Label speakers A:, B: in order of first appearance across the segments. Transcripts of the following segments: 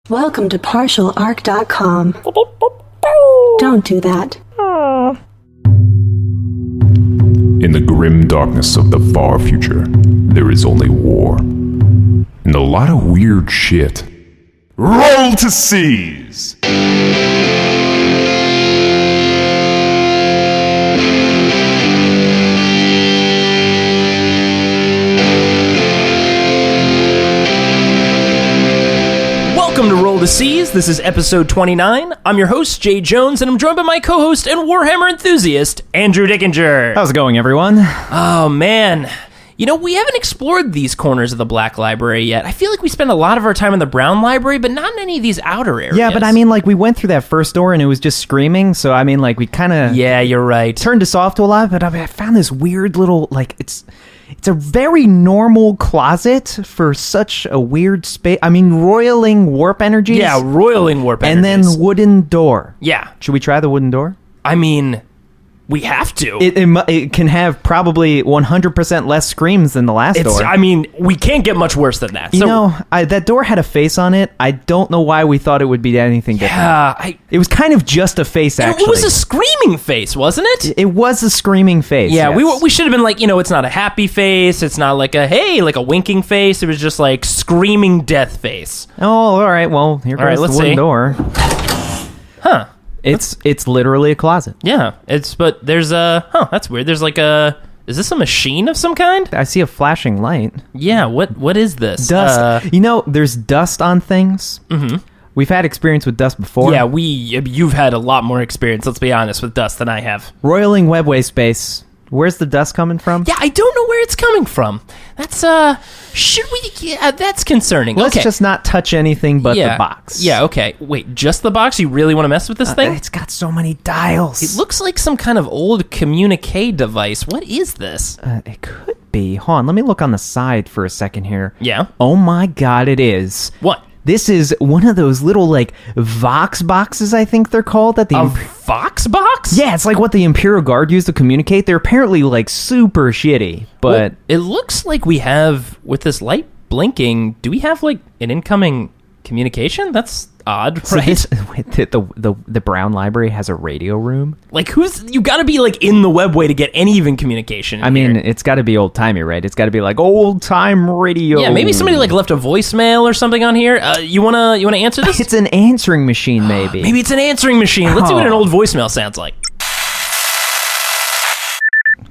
A: Welcome to partialarc.com. Don't do that.
B: In the grim darkness of the far future, there is only war. And a lot of weird shit. Roll to seize!
C: Welcome to Roll to Seize. This is episode 29. I'm your host, Jay Jones, and I'm joined by my co-host and Warhammer enthusiast, Andrew Dickinger.
D: How's it going, everyone?
C: Oh, man. You know, we haven't explored these corners of the Black Library yet. I feel like we spend a lot of our time in the Brown Library, but not in any of these outer areas.
D: Yeah, but I mean, like, we went through that first door and it was just screaming, so I mean, like, we kind of...
C: Yeah, you're right.
D: Turned us off to a lot, but I mean, I found this weird little, like, it's a very normal closet for such a weird space. I mean, roiling warp energies.
C: Yeah, roiling warp
D: and
C: energies.
D: then wooden door.
C: Yeah.
D: Should we try the wooden door?
C: I mean, we have to.
D: It can have probably 100% less screams than the last door.
C: I mean, we can't get much worse than that.
D: You know, that door had a face on it. I don't know why we thought it would be anything different.
C: Yeah,
D: it was kind of just a face, actually.
C: It was a screaming face, wasn't it?
D: It was a screaming face.
C: Yeah,
D: yes.
C: we should have been like, you know, it's not a happy face. It's not like a, hey, like a winking face. It was just like screaming death face.
D: Oh, all right. Well, here goes the wooden door.
C: Huh.
D: It's literally a closet.
C: Yeah, but there's that's weird. There's like is this a machine of some kind?
D: I see a flashing light.
C: Yeah, what is this?
D: Dust. There's dust on things. Mm-hmm. We've had experience with dust before.
C: Yeah, you've had a lot more experience, let's be honest, with dust than I have.
D: Roiling webway space. Where's the dust coming from?
C: Yeah, I don't know where it's coming from. That's, that's concerning.
D: Let's just not touch anything but the box.
C: Yeah, okay. Wait, just the box? You really want to mess with this thing?
D: It's got so many dials.
C: It looks like some kind of old communique device. What is this?
D: It could be. Hold on, let me look on the side for a second here.
C: Yeah?
D: Oh my god, it is.
C: What?
D: This is one of those little, like, Vox boxes, I think they're called.
C: Vox box?
D: Yeah, it's like what the Imperial Guard used to communicate. They're apparently, like, super shitty, but...
C: Well, it looks like we have, with this light blinking, do we have, like, an incoming communication? That's odd, right?
D: So the Brown Library has a radio room?
C: Like, you gotta be, like, in the webway to get any even communication
D: I mean, it's gotta be old-timey, right? It's gotta be, like, old-time radio.
C: Yeah, maybe somebody, like, left a voicemail or something on here. You wanna answer this?
D: It's an answering machine, maybe.
C: Maybe it's an answering machine. Let's see what an old voicemail sounds like.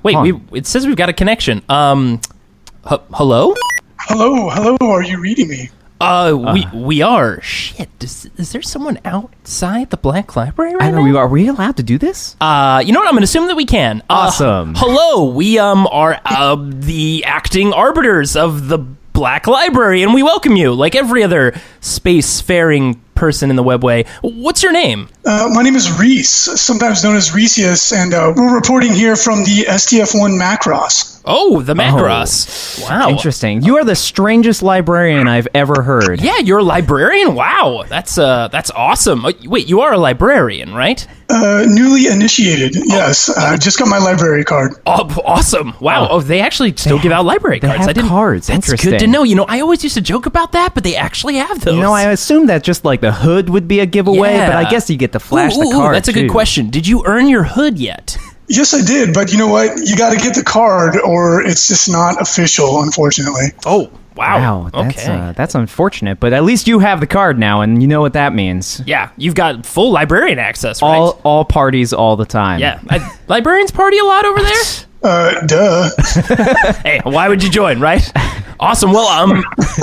C: Wait, it says we've got a connection. Hello?
E: Hello, are you reading me?
C: We are. Shit, is there someone outside the Black Library right now?
D: I know, are we allowed to do this?
C: You know what, I'm gonna assume that we can.
D: Awesome.
C: Hello, we are the acting arbiters of the Black Library, and we welcome you, like every other spacefaring person in the webway. What's your name?
E: My name is Reece, sometimes known as Reecius, and we're reporting here from the STF-1 Macross.
C: Oh, the Macross.
D: Oh,
C: wow.
D: Interesting. You are the strangest librarian I've ever heard.
C: Yeah, you're a librarian? Wow, that's awesome. Wait, you are a librarian, right?
E: Newly initiated, yes. I just got my library card.
C: Oh, awesome. Wow. Oh, they actually still give out library cards.
D: They have cards.
C: That's
D: Interesting.
C: good to know. You know, I always used to joke about that, but they actually have those.
D: You know, I assumed that just like the hood would be a giveaway, but I guess you get to flash the card.
C: That's a good question. Did you earn your hood yet?
E: Yes, I did, but you know what? You got to get the card, or it's just not official, unfortunately.
C: Oh, wow.
D: That's unfortunate, but at least you have the card now, and you know what that means.
C: Yeah, you've got full librarian access, right?
D: All parties all the time.
C: Yeah. Librarians party a lot over there?
E: Duh.
C: Hey, why would you join, right? Awesome. Well,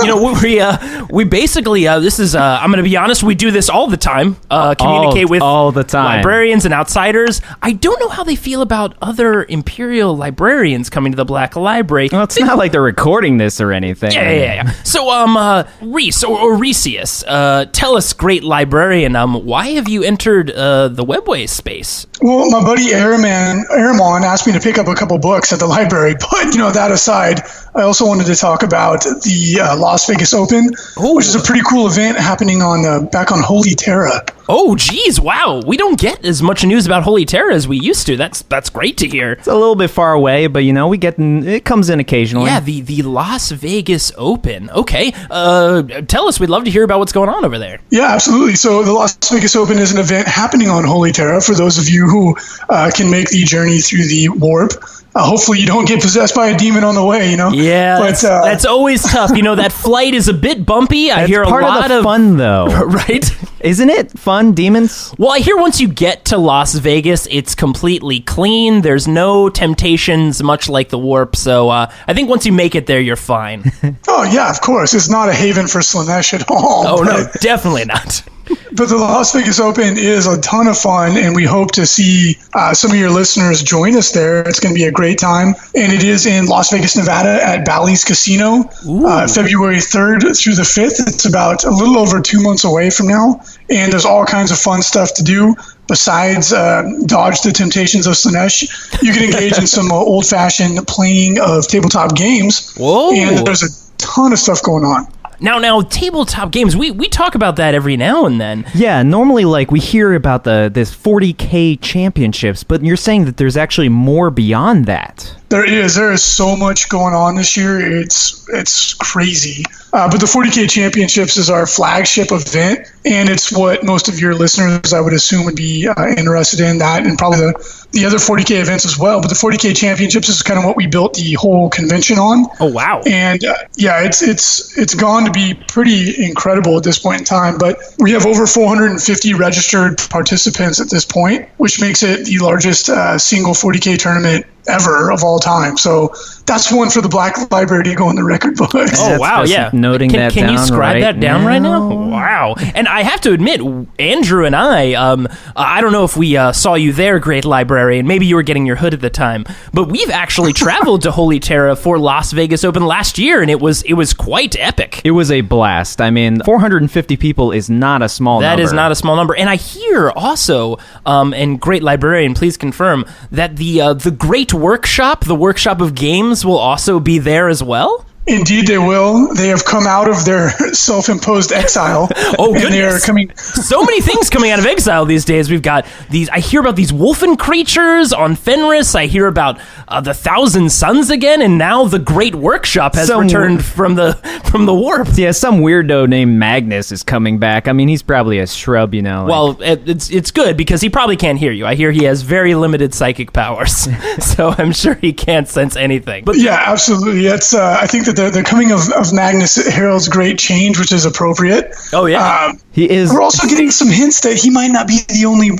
C: you know, we basically, this is, I'm going to be honest, we do this all the time, communicate with
D: all the time
C: librarians and outsiders. I don't know how they feel about other Imperial librarians coming to the Black Library.
D: Well, it's not like they're recording this or anything.
C: Yeah. So, Reece, or Reecius, tell us, great librarian, why have you entered, the webway space?
E: Well, my buddy Airmon asked me to pick up a couple books at the library, but, you know, that aside, I also wanted to talk about the Las Vegas Open, which is a pretty cool event happening back on Holy Terra.
C: Oh, geez, wow. We don't get as much news about Holy Terra as we used to. That's great to hear.
D: It's a little bit far away, but it comes in occasionally.
C: Yeah, the Las Vegas Open. Okay, tell us. We'd love to hear about what's going on over there.
E: Yeah, absolutely. So the Las Vegas Open is an event happening on Holy Terra for those of you who can make the journey through the warp. Hopefully you don't get possessed by a demon on the way,
C: Yeah,
E: but,
C: that's always tough. That flight is a bit bumpy. I hear a
D: part
C: lot
D: of the fun, though.
C: Right?
D: Isn't it fun, demons?
C: Well, I hear once you get to Las Vegas, it's completely clean. There's no temptations, much like the warp. So I think once you make it there, you're fine.
E: Oh, yeah, of course. It's not a haven for Slanesh at all.
C: Oh, no, definitely not.
E: But the Las Vegas Open is a ton of fun, and we hope to see some of your listeners join us there. It's going to be a great time, and it is in Las Vegas, Nevada at Bally's Casino, February 3rd through the 5th. It's about a little over 2 months away from now, and there's all kinds of fun stuff to do. Besides dodge the temptations of Slanesh, you can engage in some old-fashioned playing of tabletop games.
C: Whoa.
E: And there's a ton of stuff going on.
C: Now, tabletop games, we talk about that every now and then.
D: Yeah, normally, we hear about this 40K championships, but you're saying that there's actually more beyond that.
E: There is so much going on this year. It's crazy. But the 40K Championships is our flagship event, and it's what most of your listeners, I would assume, would be interested in, that and probably the other 40K events as well. But the 40K Championships is kind of what we built the whole convention on.
C: Oh, wow.
E: And it's gone to be pretty incredible at this point in time. But we have over 450 registered participants at this point, which makes it the largest single 40K tournament ever of all time. So that's one for the Black Library to go in the record books.
C: Oh, wow, yeah.
D: Noting that
C: Can you
D: down
C: scribe
D: right
C: that down
D: now?
C: right now? Wow. And I have to admit, Andrew and I don't know if we saw you there, Great Librarian. Maybe you were getting your hood at the time. But we've actually traveled to Holy Terra for Las Vegas Open last year, and it was quite epic.
D: It was a blast. I mean, 450 people is not a small number.
C: That is not a small number. And I hear also, and Great Librarian, please confirm, that the Great Workshop, the Workshop of Games, will also be there as well?
E: Indeed, they will. They have come out of their self-imposed exile.
C: Oh, goodness.
E: And they are coming.
C: So many things coming out of exile these days. We've got these. I hear about these wolfen creatures on Fenris. I hear about the Thousand Suns again, and now the Great Workshop has returned from the warp.
D: Yeah, some weirdo named Magnus is coming back. I mean, he's probably a shrub,
C: Well, it's good because he probably can't hear you. I hear he has very limited psychic powers, so I'm sure he can't sense anything. But
E: Yeah, absolutely. It's I think that the coming of Magnus heralds great change, which is appropriate.
C: Oh yeah,
D: he is.
E: We're also getting some hints that he might not be the only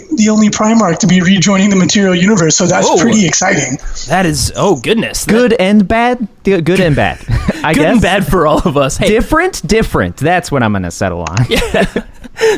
E: Primarch to be rejoining the material universe, so that's pretty exciting.
C: that is. Oh goodness,
D: Good and bad? Good and bad. I
C: good
D: guess.
C: and bad for all of us. Hey,
D: Different. That's what I'm going to settle on.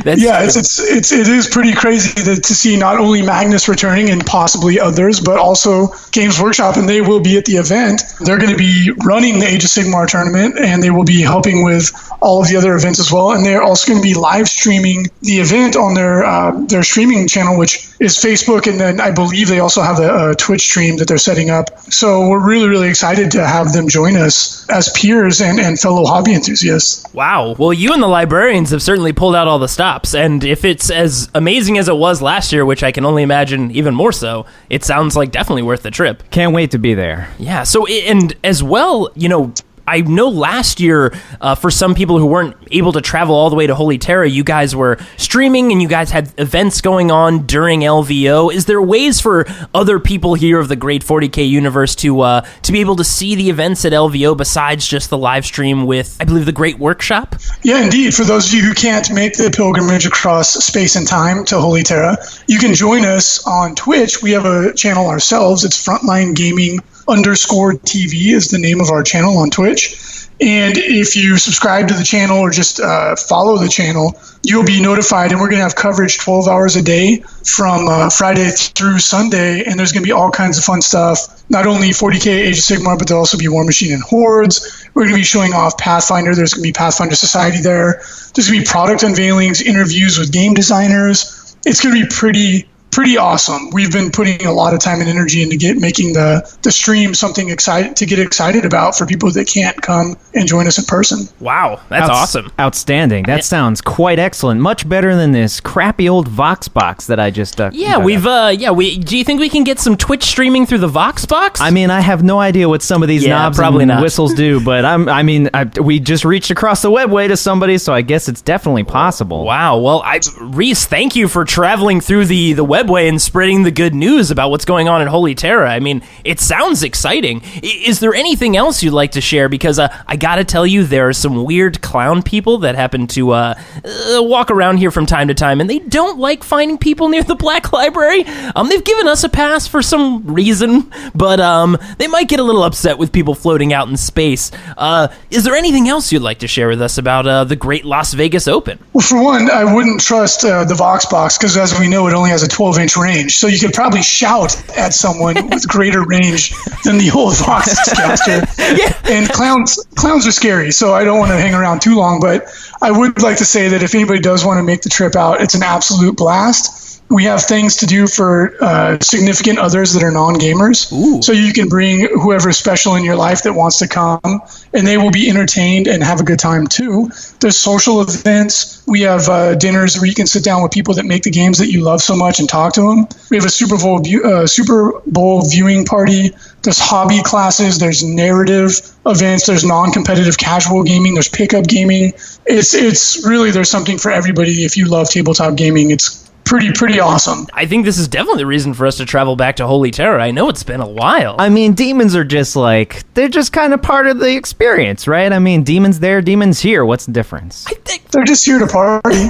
C: that's
E: Yeah, it is pretty crazy to see not only Magnus returning and possibly others, but also Games Workshop, and they will be at the event. They're going to be running the Age of Sigmar tournament, and they will be helping with all of the other events as well. And they're also going to be live streaming the event on their streaming channel, which is Facebook, and then I believe they also have a Twitch stream that they're setting up. So we're really, really excited to have them join us as peers and fellow hobby enthusiasts.
C: Wow. Well, you and the librarians have certainly pulled out all the stops, and if it's as amazing as it was last year, which I can only imagine even more so, it sounds like definitely worth the trip.
D: Can't wait to be there.
C: Yeah. So, and as well, I know last year, for some people who weren't able to travel all the way to Holy Terra, you guys were streaming and you guys had events going on during LVO. Is there ways for other people here of the Great 40K universe to be able to see the events at LVO besides just the live stream with, I believe, the Great Workshop? Yeah,
E: indeed. For those of you who can't make the pilgrimage across space and time to Holy Terra, you can join us on Twitch. We have a channel ourselves. It's Frontline Gaming _TV is the name of our channel on Twitch. And if you subscribe to the channel or just follow the channel, you'll be notified, and we're going to have coverage 12 hours a day from Friday through Sunday, and there's going to be all kinds of fun stuff. Not only 40K Age of Sigmar, but there'll also be War Machine and Hordes. We're going to be showing off Pathfinder. There's going to be Pathfinder Society there. There's going to be product unveilings, interviews with game designers. It's going to be pretty pretty awesome. We've been putting a lot of time and energy into making the stream something to get excited about for people that can't come and join us in person.
C: Wow, that's awesome.
D: Outstanding. That sounds quite excellent. Much better than this crappy old Vox box that I just
C: do you think we can get some Twitch streaming through the Vox box?
D: I mean, I have no idea what some of these knobs and whistles do, but we just reached across the webway to somebody, so I guess it's definitely possible.
C: Wow. Well, Reece, thank you for traveling through the webway and spreading the good news about what's going on in Holy Terra. I mean, it sounds exciting. Is there anything else you'd like to share? Because I gotta tell you, there are some weird clown people that happen to walk around here from time to time, and they don't like finding people near the Black Library. They've given us a pass for some reason, but they might get a little upset with people floating out in space. Is there anything else you'd like to share with us about the Great Las Vegas Open?
E: Well, for one, I wouldn't trust the Vox box because, as we know, it only has a 12-inch range. So you could probably shout at someone with greater range than the old Voxcaster.
C: Yeah.
E: And clowns are scary, so I don't want to hang around too long. But I would like to say that if anybody does want to make the trip out, it's an absolute blast. We have things to do for significant others that are non-gamers. Ooh. So you can bring whoever's special in your life that wants to come, and they will be entertained and have a good time too. There's social events. We have dinners where you can sit down with people that make the games that you love so much and talk to them. We have a Super Bowl viewing party. There's hobby classes. There's narrative events. There's non-competitive casual gaming. There's pickup gaming. It's really, there's something for everybody if you love tabletop gaming. It's pretty awesome.
C: I think this is definitely the reason for us to travel back to Holy Terra. I know it's been a while.
D: I mean, demons are just they're just kind of part of the experience, right? I mean, demons there, demons here. What's the difference?
E: I think they're just here to party.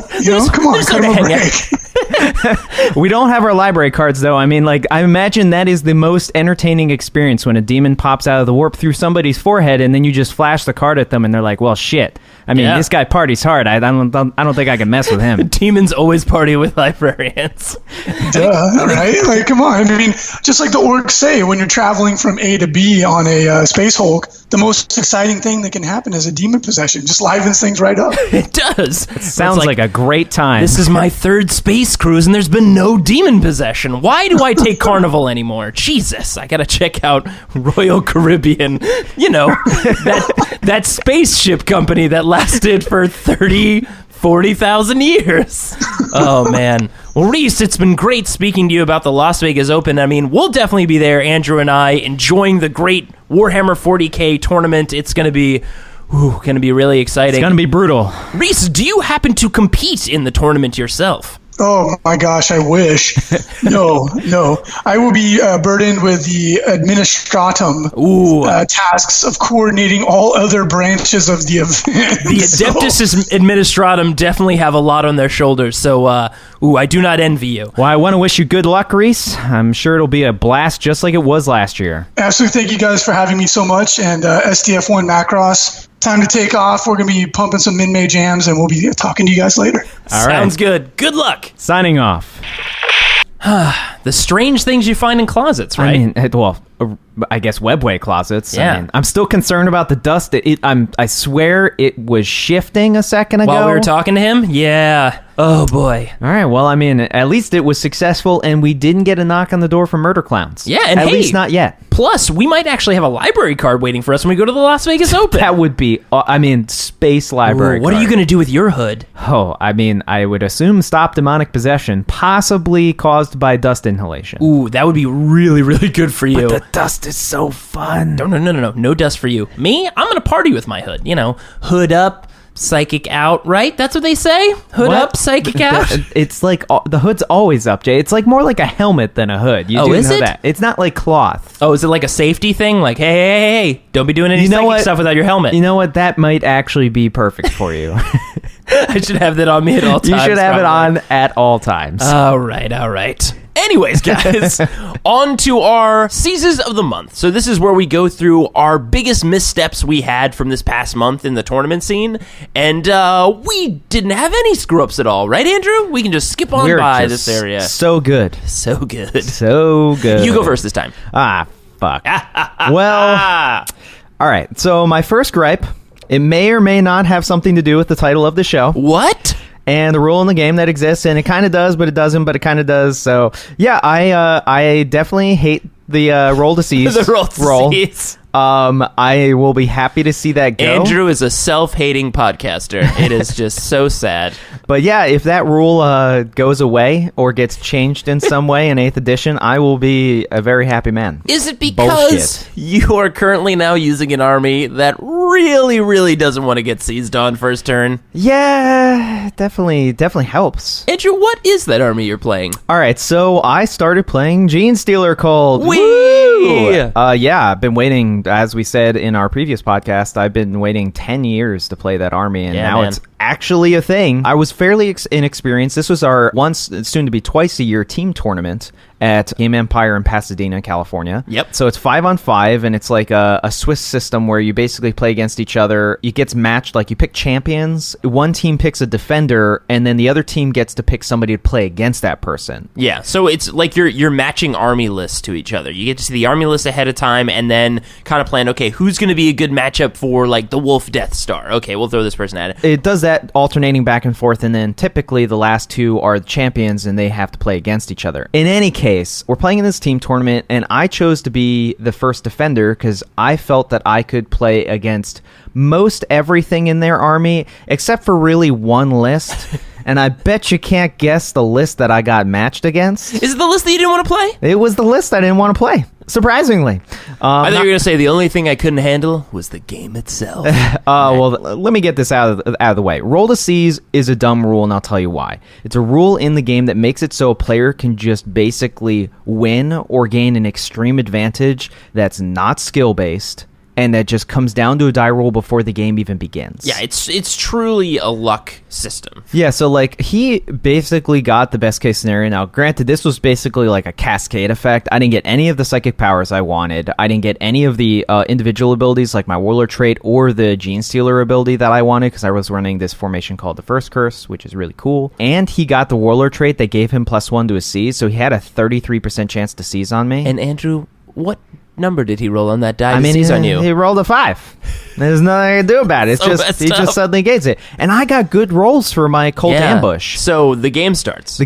E: Come on, cut them a break.
D: We don't have our library cards, though. I mean, I imagine that is the most entertaining experience when a demon pops out of the warp through somebody's forehead, and then you just flash the card at them, and they're like, well, shit. I mean, This guy parties hard. I don't think I can mess with him.
C: Demons always party with librarians.
E: Duh, right? Come on. I mean, just like the orcs say, when you're traveling from A to B on a Space Hulk, the most exciting thing that can happen is a demon possession. Just livens things right up.
C: It does.
D: It sounds like a great time.
C: This is my third space cruise, and there's been no demon possession. Why do I take Carnival anymore? Jesus, I gotta check out Royal Caribbean. That spaceship company that lasted for 40,000 years. Oh, man. Well, Reece, it's been great speaking to you about the Las Vegas Open. I mean, we'll definitely be there, Andrew and I, enjoying the great Warhammer 40K tournament. It's going to be really exciting.
D: It's going to be brutal.
C: Reece, do you happen to compete in the tournament yourself?
E: Oh my gosh, I wish. No. I will be burdened with the administratum tasks of coordinating all other branches of the event.
C: The Adeptus Administratum definitely have a lot on their shoulders, so I do not envy you.
D: Well, I want to wish you good luck, Reece. I'm sure it'll be a blast just like it was last year.
E: Absolutely. Thank you guys for having me so much, and SDF1 Macross. Time to take off. We're going to be pumping some min-May jams, and we'll be talking to you guys later.
D: All right.
C: Sounds good. Good luck.
D: Signing off.
C: The strange things you find in closets, right?
D: I mean, I guess webway closets.
C: Yeah.
D: I mean, I'm still concerned about the dust. I swear it was shifting a second ago.
C: While we were talking to him? Yeah. Oh, boy.
D: All right. Well, I mean, at least it was successful, and we didn't get a knock on the door from murder clowns.
C: Yeah, and
D: at least not yet.
C: Plus, we might actually have a library card waiting for us when we go to the Las Vegas Open.
D: That would be, space library.
C: What are you going to do with your hood?
D: Oh, I mean, I would assume stop demonic possession, possibly caused by dust inhalation.
C: Ooh, that would be really, really good for you.
D: But the dust is so fun.
C: No. No dust for you. Me? I'm going to party with my hood. Hood up, psychic out, right? That's what they say? Hood up, psychic out?
D: It's like the hood's always up, Jay. It's like more like a helmet than a hood. You do
C: is
D: know
C: it?
D: That. It's not like cloth.
C: Oh, is it like a safety thing? Like, hey, don't be doing any psychic stuff without your helmet.
D: You know what? That might actually be perfect for you.
C: I should have that on me at all times.
D: You should have it on at all times.
C: All right. Anyways, guys, on to our Seizes of the Month. So this is where we go through our biggest missteps we had from this past month in the tournament scene. And we didn't have any screw-ups at all, right, Andrew? We can just skip on by this area.
D: So good.
C: So good.
D: So good.
C: You go first this time.
D: Ah, fuck. Well, all right. So my first gripe, it may or may not have something to do with the title of the show.
C: What?
D: and the rule in the game that exists, and it kind of does, but it doesn't, but it kind of does. So yeah, I definitely hate the roll to seize.
C: The roll to seize.
D: I will be happy to see that go.
C: Andrew is a self-hating podcaster. It is just so sad.
D: But yeah, if that rule goes away or gets changed in some way in 8th edition, I will be a very happy man.
C: Is it because you are currently now using an army that really, really doesn't want to get seized on first turn?
D: Yeah, definitely helps.
C: Andrew, what is that army you're playing?
D: All right, so I started playing Genestealer Cult.
C: Woo!
D: Yeah, I've been waiting, as we said in our previous podcast, I've been waiting 10 years to play that army, and now it's actually a thing. I was fairly inexperienced. This was our once, soon to be twice a year team tournament at Game Empire in Pasadena, California.
C: Yep.
D: So it's 5-on-5, and it's like a Swiss system where you basically play against each other. It gets matched, like you pick champions. One team picks a defender, and then the other team gets to pick somebody to play against that person.
C: Yeah, so it's like you're matching army lists to each other. You get to see the army list ahead of time, and then kind of plan, okay, who's going to be a good matchup for like the Wolf Death Star? Okay, we'll throw this person at it.
D: It does that, alternating back and forth, and then typically the last two are the champions, and they have to play against each other. In any case, we're playing in this team tournament, and I chose to be the first defender because I felt that I could play against most everything in their army, except for really one list. And I bet you can't guess the list that I got matched against.
C: Is it the list that you didn't want to play?
D: It was the list I didn't want to play, surprisingly.
C: I thought you were going to say the only thing I couldn't handle was the game itself.
D: Well, let me get this out of the way. Roll to seize is a dumb rule, and I'll tell you why. It's a rule in the game that makes it so a player can just basically win or gain an extreme advantage that's not skill-based, and that just comes down to a die roll before the game even begins.
C: Yeah, it's truly a luck system.
D: Yeah, so like he basically got the best case scenario. Now, granted, this was basically like a cascade effect. I didn't get any of the psychic powers I wanted. I didn't get any of the individual abilities like my Warlord trait or the Genestealer ability that I wanted because I was running this formation called the First Curse, which is really cool. And he got the Warlord trait that gave him +1 to his seize, so he had a 33% chance to seize on me.
C: And Andrew, what number did he roll on that die?
D: I mean,
C: on you?
D: He rolled a 5. There's nothing I can do about it. It's he just suddenly gates it. And I got good rolls for my Cult Ambush.
C: So the game starts.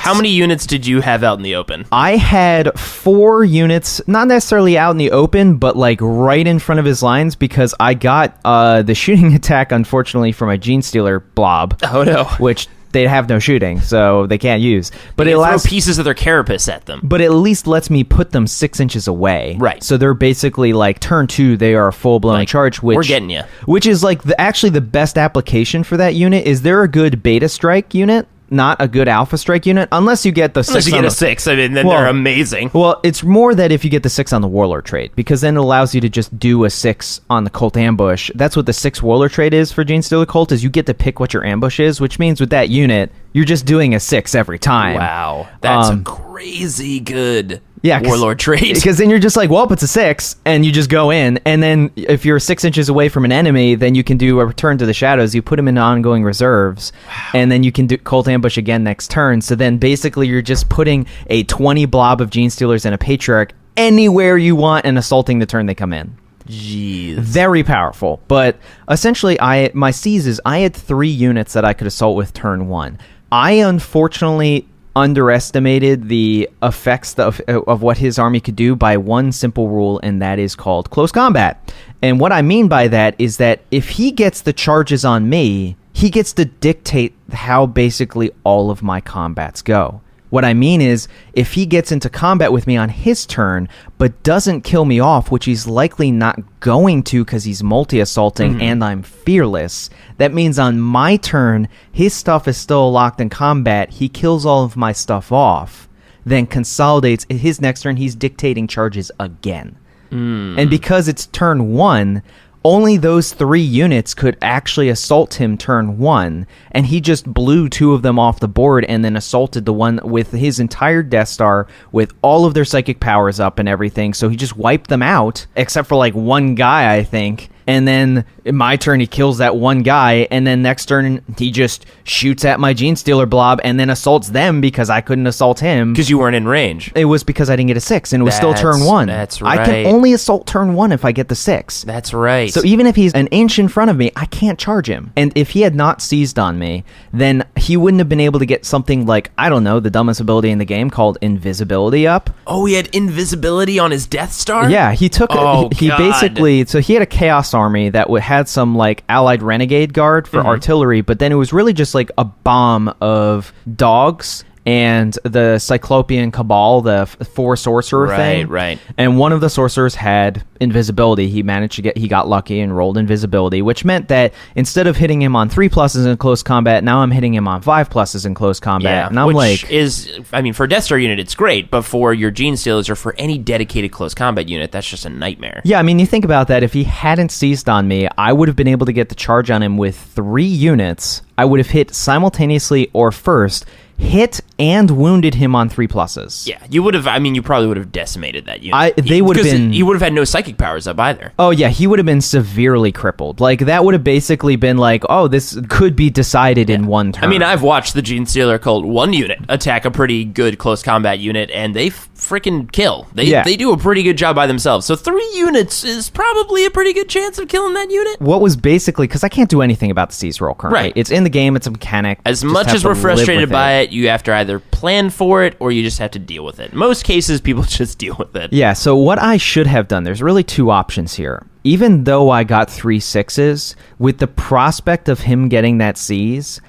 D: How
C: many units did you have out in the open?
D: I had 4 units, not necessarily out in the open, but like right in front of his lines because I got the shooting attack, unfortunately, for my Genestealer blob.
C: Oh, no.
D: Which they have no shooting, so they can't use. But it
C: throw pieces of their carapace at them.
D: But at least lets me put them 6 inches away.
C: Right.
D: So they're basically like turn 2, they are a full-blown charge. Which,
C: we're getting you.
D: Which is like actually the best application for that unit. Is there a good beta strike unit? Not a good alpha strike unit, unless you get the 6.
C: Unless you get a 6, I mean, then they're amazing.
D: Well, it's more that if you get the 6 on the Warlord trait, because then it allows you to just do a 6 on the Cult Ambush. That's what the 6 Warlord trait is for Genestealer Cult, is you get to pick what your ambush is, which means with that unit, you're just doing a 6 every time.
C: Wow. That's a crazy good Warlord trait.
D: Because then you're just like, well, it's a 6, and you just go in, and then if you're 6 inches away from an enemy, then you can do a Return to the Shadows. You put them in ongoing reserves, and then you can do Cult Ambush again next turn. So then basically you're just putting a 20 blob of Genestealers and a Patriarch anywhere you want and assaulting the turn they come in.
C: Jeez.
D: Very powerful. But essentially, my seizes, I had 3 units that I could assault with turn 1. I unfortunately underestimated the effects of what his army could do by one simple rule, and that is called close combat. And what I mean by that is that if he gets the charges on me, he gets to dictate how basically all of my combats go. What I mean is, if he gets into combat with me on his turn, but doesn't kill me off, which he's likely not going to because he's multi-assaulting and I'm fearless, that means on my turn, his stuff is still locked in combat, he kills all of my stuff off, then consolidates. His next turn, he's dictating charges again. And because it's turn 1, only those 3 units could actually assault him turn 1, and he just blew 2 of them off the board and then assaulted the one with his entire Death Star with all of their psychic powers up and everything, so he just wiped them out, except for like one guy, I think, and then my turn he kills that one guy, and then next turn he just shoots at my Genestealer blob and then assaults them because I couldn't assault him.
C: Because you weren't in range.
D: It was because I didn't get a 6, and it was still turn 1.
C: That's right.
D: I can only assault turn 1 if I get the 6.
C: That's right.
D: So even if he's an inch in front of me, I can't charge him. And if he had not seized on me, then he wouldn't have been able to get something like, I don't know, the dumbest ability in the game called invisibility up.
C: Oh, he had invisibility on his Death Star?
D: Yeah, he took he
C: God.
D: basically, so he had a Chaos Army that had some like allied renegade guard for artillery, but then it was really just like a bomb of dogs and the Cyclopean Cabal, the 4 sorcerer thing.
C: Right.
D: And one of the sorcerers had invisibility. He managed to he got lucky and rolled invisibility, which meant that instead of hitting him on 3 pluses in close combat, now I'm hitting him on 5 pluses in close combat.
C: Yeah,
D: and I'm
C: which
D: like,
C: is, I mean, for a Death Star unit, it's great, but for your Genestealers or for any dedicated close combat unit, that's just a nightmare.
D: yeah, I mean, you think about that. If he hadn't seized on me, I would have been able to get the charge on him with 3 units. I would have hit simultaneously or first, hit and wounded him on 3 pluses.
C: Yeah, you would have, I mean, you probably would have decimated that unit.
D: They would have been...
C: He would have had no psychic powers up either.
D: Oh, yeah, he would have been severely crippled. Like, that would have basically been like, oh, this could be decided in one turn.
C: I mean, I've watched the Genestealer Cult 1 unit attack a pretty good close combat unit, and they freaking kill. They do a pretty good job by themselves. So 3 units is probably a pretty good chance of killing that unit.
D: What was basically, because I can't do anything about the seize roll currently.
C: Right.
D: It's in the game, it's a mechanic.
C: As
D: Just
C: much
D: have
C: as
D: to
C: we're
D: live
C: frustrated
D: with
C: by it, you have to either plan for it or you just have to deal with it. In most cases, people just deal with it.
D: Yeah, so what I should have done, there's really 2 options here. Even though I got 3 6s, with the prospect of him getting that seize,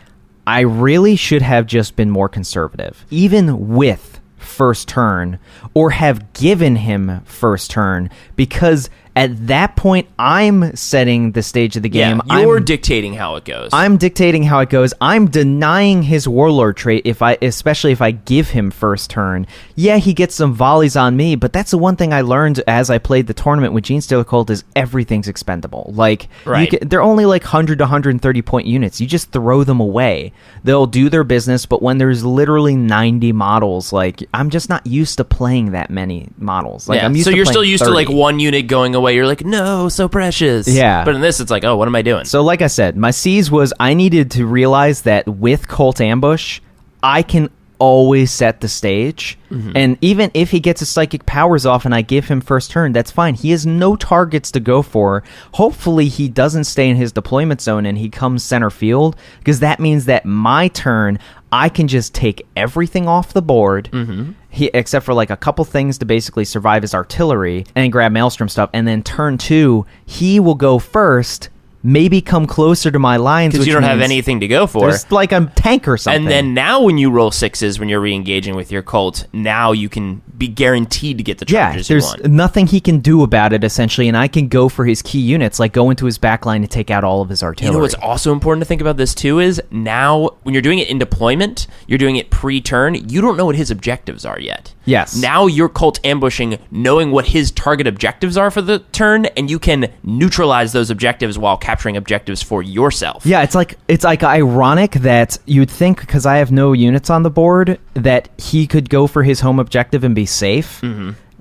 D: I really should have just been more conservative. Even with first turn, or have given him first turn, because at that point, I'm setting the stage of the game.
C: Yeah, you're dictating how it goes.
D: I'm dictating how it goes. I'm denying his Warlord trait, especially if I give him first turn. Yeah, he gets some volleys on me, but that's the one thing I learned as I played the tournament with Genestealer Cult is everything's expendable. Like, they're only like 100 to 130 point units. You just throw them away. They'll do their business, but when there's literally 90 models, like, I'm just not used to playing that many models. Like, I'm used
C: so
D: to
C: you're still
D: playing
C: used
D: 30.
C: to like one unit going away. You're like, no, so precious.
D: Yeah.
C: But in this, it's like, oh, what am I doing?
D: So like I said, my seize was I needed to realize that with Cult Ambush, I can always set the stage. And even if he gets his psychic powers off and I give him first turn, that's fine. He has no targets to go for. Hopefully he doesn't stay in his deployment zone and he comes center field, because that means that my turn, I can just take everything off the board, except for like a couple things to basically survive his artillery and grab Maelstrom stuff. And then turn 2, he will go first, maybe come closer to my lines,
C: because you don't have anything to go for.
D: There's like a tank or something.
C: And then now when you roll 6s when you're re-engaging with your cult, now you can be guaranteed to get the charges you want.
D: There's nothing he can do about it, essentially, and I can go for his key units, like go into his backline and take out all of his artillery.
C: You know what's also important to think about this, too, is now when you're doing it in deployment, you're doing it pre-turn, you don't know what his objectives are yet.
D: Yes.
C: Now you're cult ambushing, knowing what his target objectives are for the turn, and you can neutralize those objectives while capturing objectives for yourself.
D: Yeah, it's like ironic that you'd think, because I have no units on the board, that he could go for his home objective and be safe.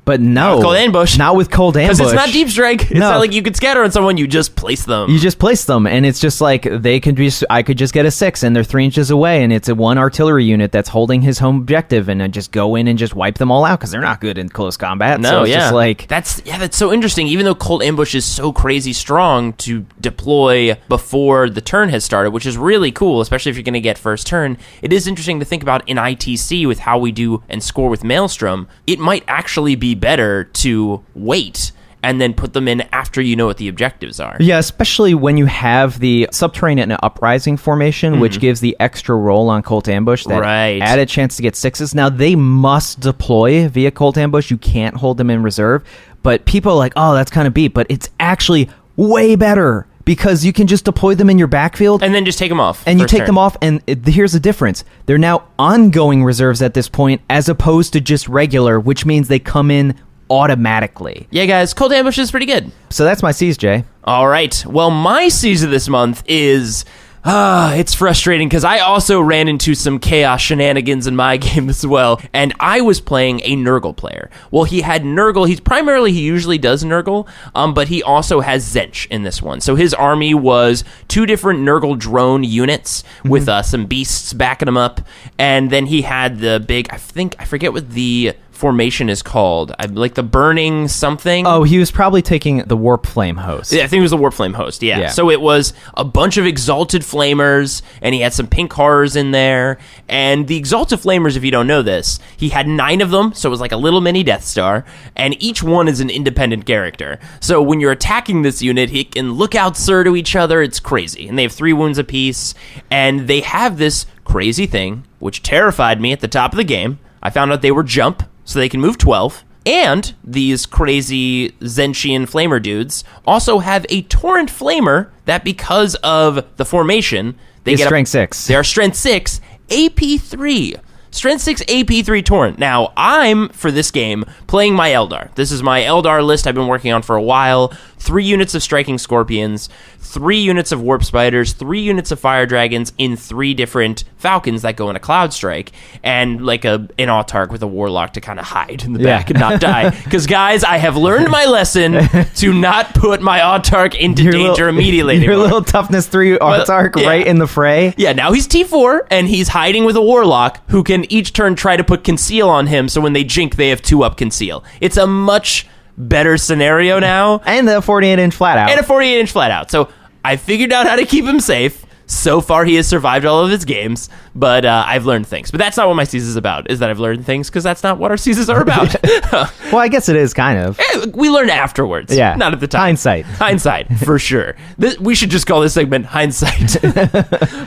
D: But no.
C: Not with Cold Ambush.
D: Not with Cold Ambush.
C: Because it's not Deep Strike. It's not like you could scatter on someone, you just place them.
D: You just place them, and it's just like I could just get a 6, and they're 3 inches away, and it's a 1 artillery unit that's holding his home objective, and I just go in and just wipe them all out, because they're not good in close combat.
C: No,
D: so it's just like...
C: That's so interesting. Even though Cold Ambush is so crazy strong to deploy before the turn has started, which is really cool, especially if you're going to get first turn, it is interesting to think about in ITC with how we do and score with Maelstrom. It might actually be better to wait and then put them in after you know what the objectives are. Yeah,
D: especially when you have the Subterranean and Uprising formation, which gives the extra roll on Cult Ambush, that added chance to get 6s. Now, they must deploy via Cult Ambush. You can't hold them in reserve. But people are like, oh, that's kind of beat. But it's actually way better, because you can just deploy them in your backfield.
C: And then just take them off.
D: And you take them off, and here's the difference. They're now ongoing reserves at this point, as opposed to just regular, which means they come in automatically.
C: Yeah, guys, Cold Ambush is pretty good.
D: So that's my Seize, Jay.
C: All right. Well, my Seize of this month is... It's frustrating because I also ran into some chaos shenanigans in my game as well, and I was playing a Nurgle player. Well, he had Nurgle. He usually does Nurgle, but he also has Tzeentch in this one. So his army was 2 different Nurgle drone units with some beasts backing them up, and then he had the big, I forget what the formation is called. Like the burning something.
D: Oh, he was probably taking the Warp Flame host.
C: Yeah, I think it was the Warp Flame host, yeah. So it was a bunch of Exalted Flamers, and he had some pink horrors in there. And the Exalted Flamers, if you don't know this, he had 9 of them, so it was like a little mini Death Star, and each one is an independent character. So when you're attacking this unit, he can look out sir to each other. It's crazy. And they have 3 wounds apiece, and they have this crazy thing, which terrified me at the top of the game. I found out they were jump, so they can move 12. And these crazy Tzeentchian Flamer dudes also have a Torrent Flamer that, because of the formation, they get
D: Strength 6.
C: They are Strength 6, AP 3. Strength 6, AP 3 Torrent. Now, I'm, for this game, playing my Eldar. This is my Eldar list I've been working on for a while. 3 units of Striking Scorpions, 3 units of Warp Spiders, 3 units of Fire Dragons in 3 different Falcons that go into Cloud Strike, and like an Autarch with a Warlock to kind of hide in the back and not die. Because, guys, I have learned my lesson to not put my Autarch into danger immediately
D: Your
C: anymore.
D: little toughness 3 Autarch right in the fray.
C: Yeah, now he's T4, and he's hiding with a Warlock who can each turn try to put Conceal on him, so when they jink, they have 2-up Conceal. It's a much better scenario now.
D: And the 48-inch flat out.
C: And a 48-inch flat out. So I figured out how to keep him safe. So far, he has survived all of his games, but I've learned things. But that's not what my season is about, is that I've learned things, because that's not what our seasons are about.
D: Well, I guess it is, kind of.
C: We learn afterwards, not at the time. Hindsight, for sure. We should just call this segment Hindsight.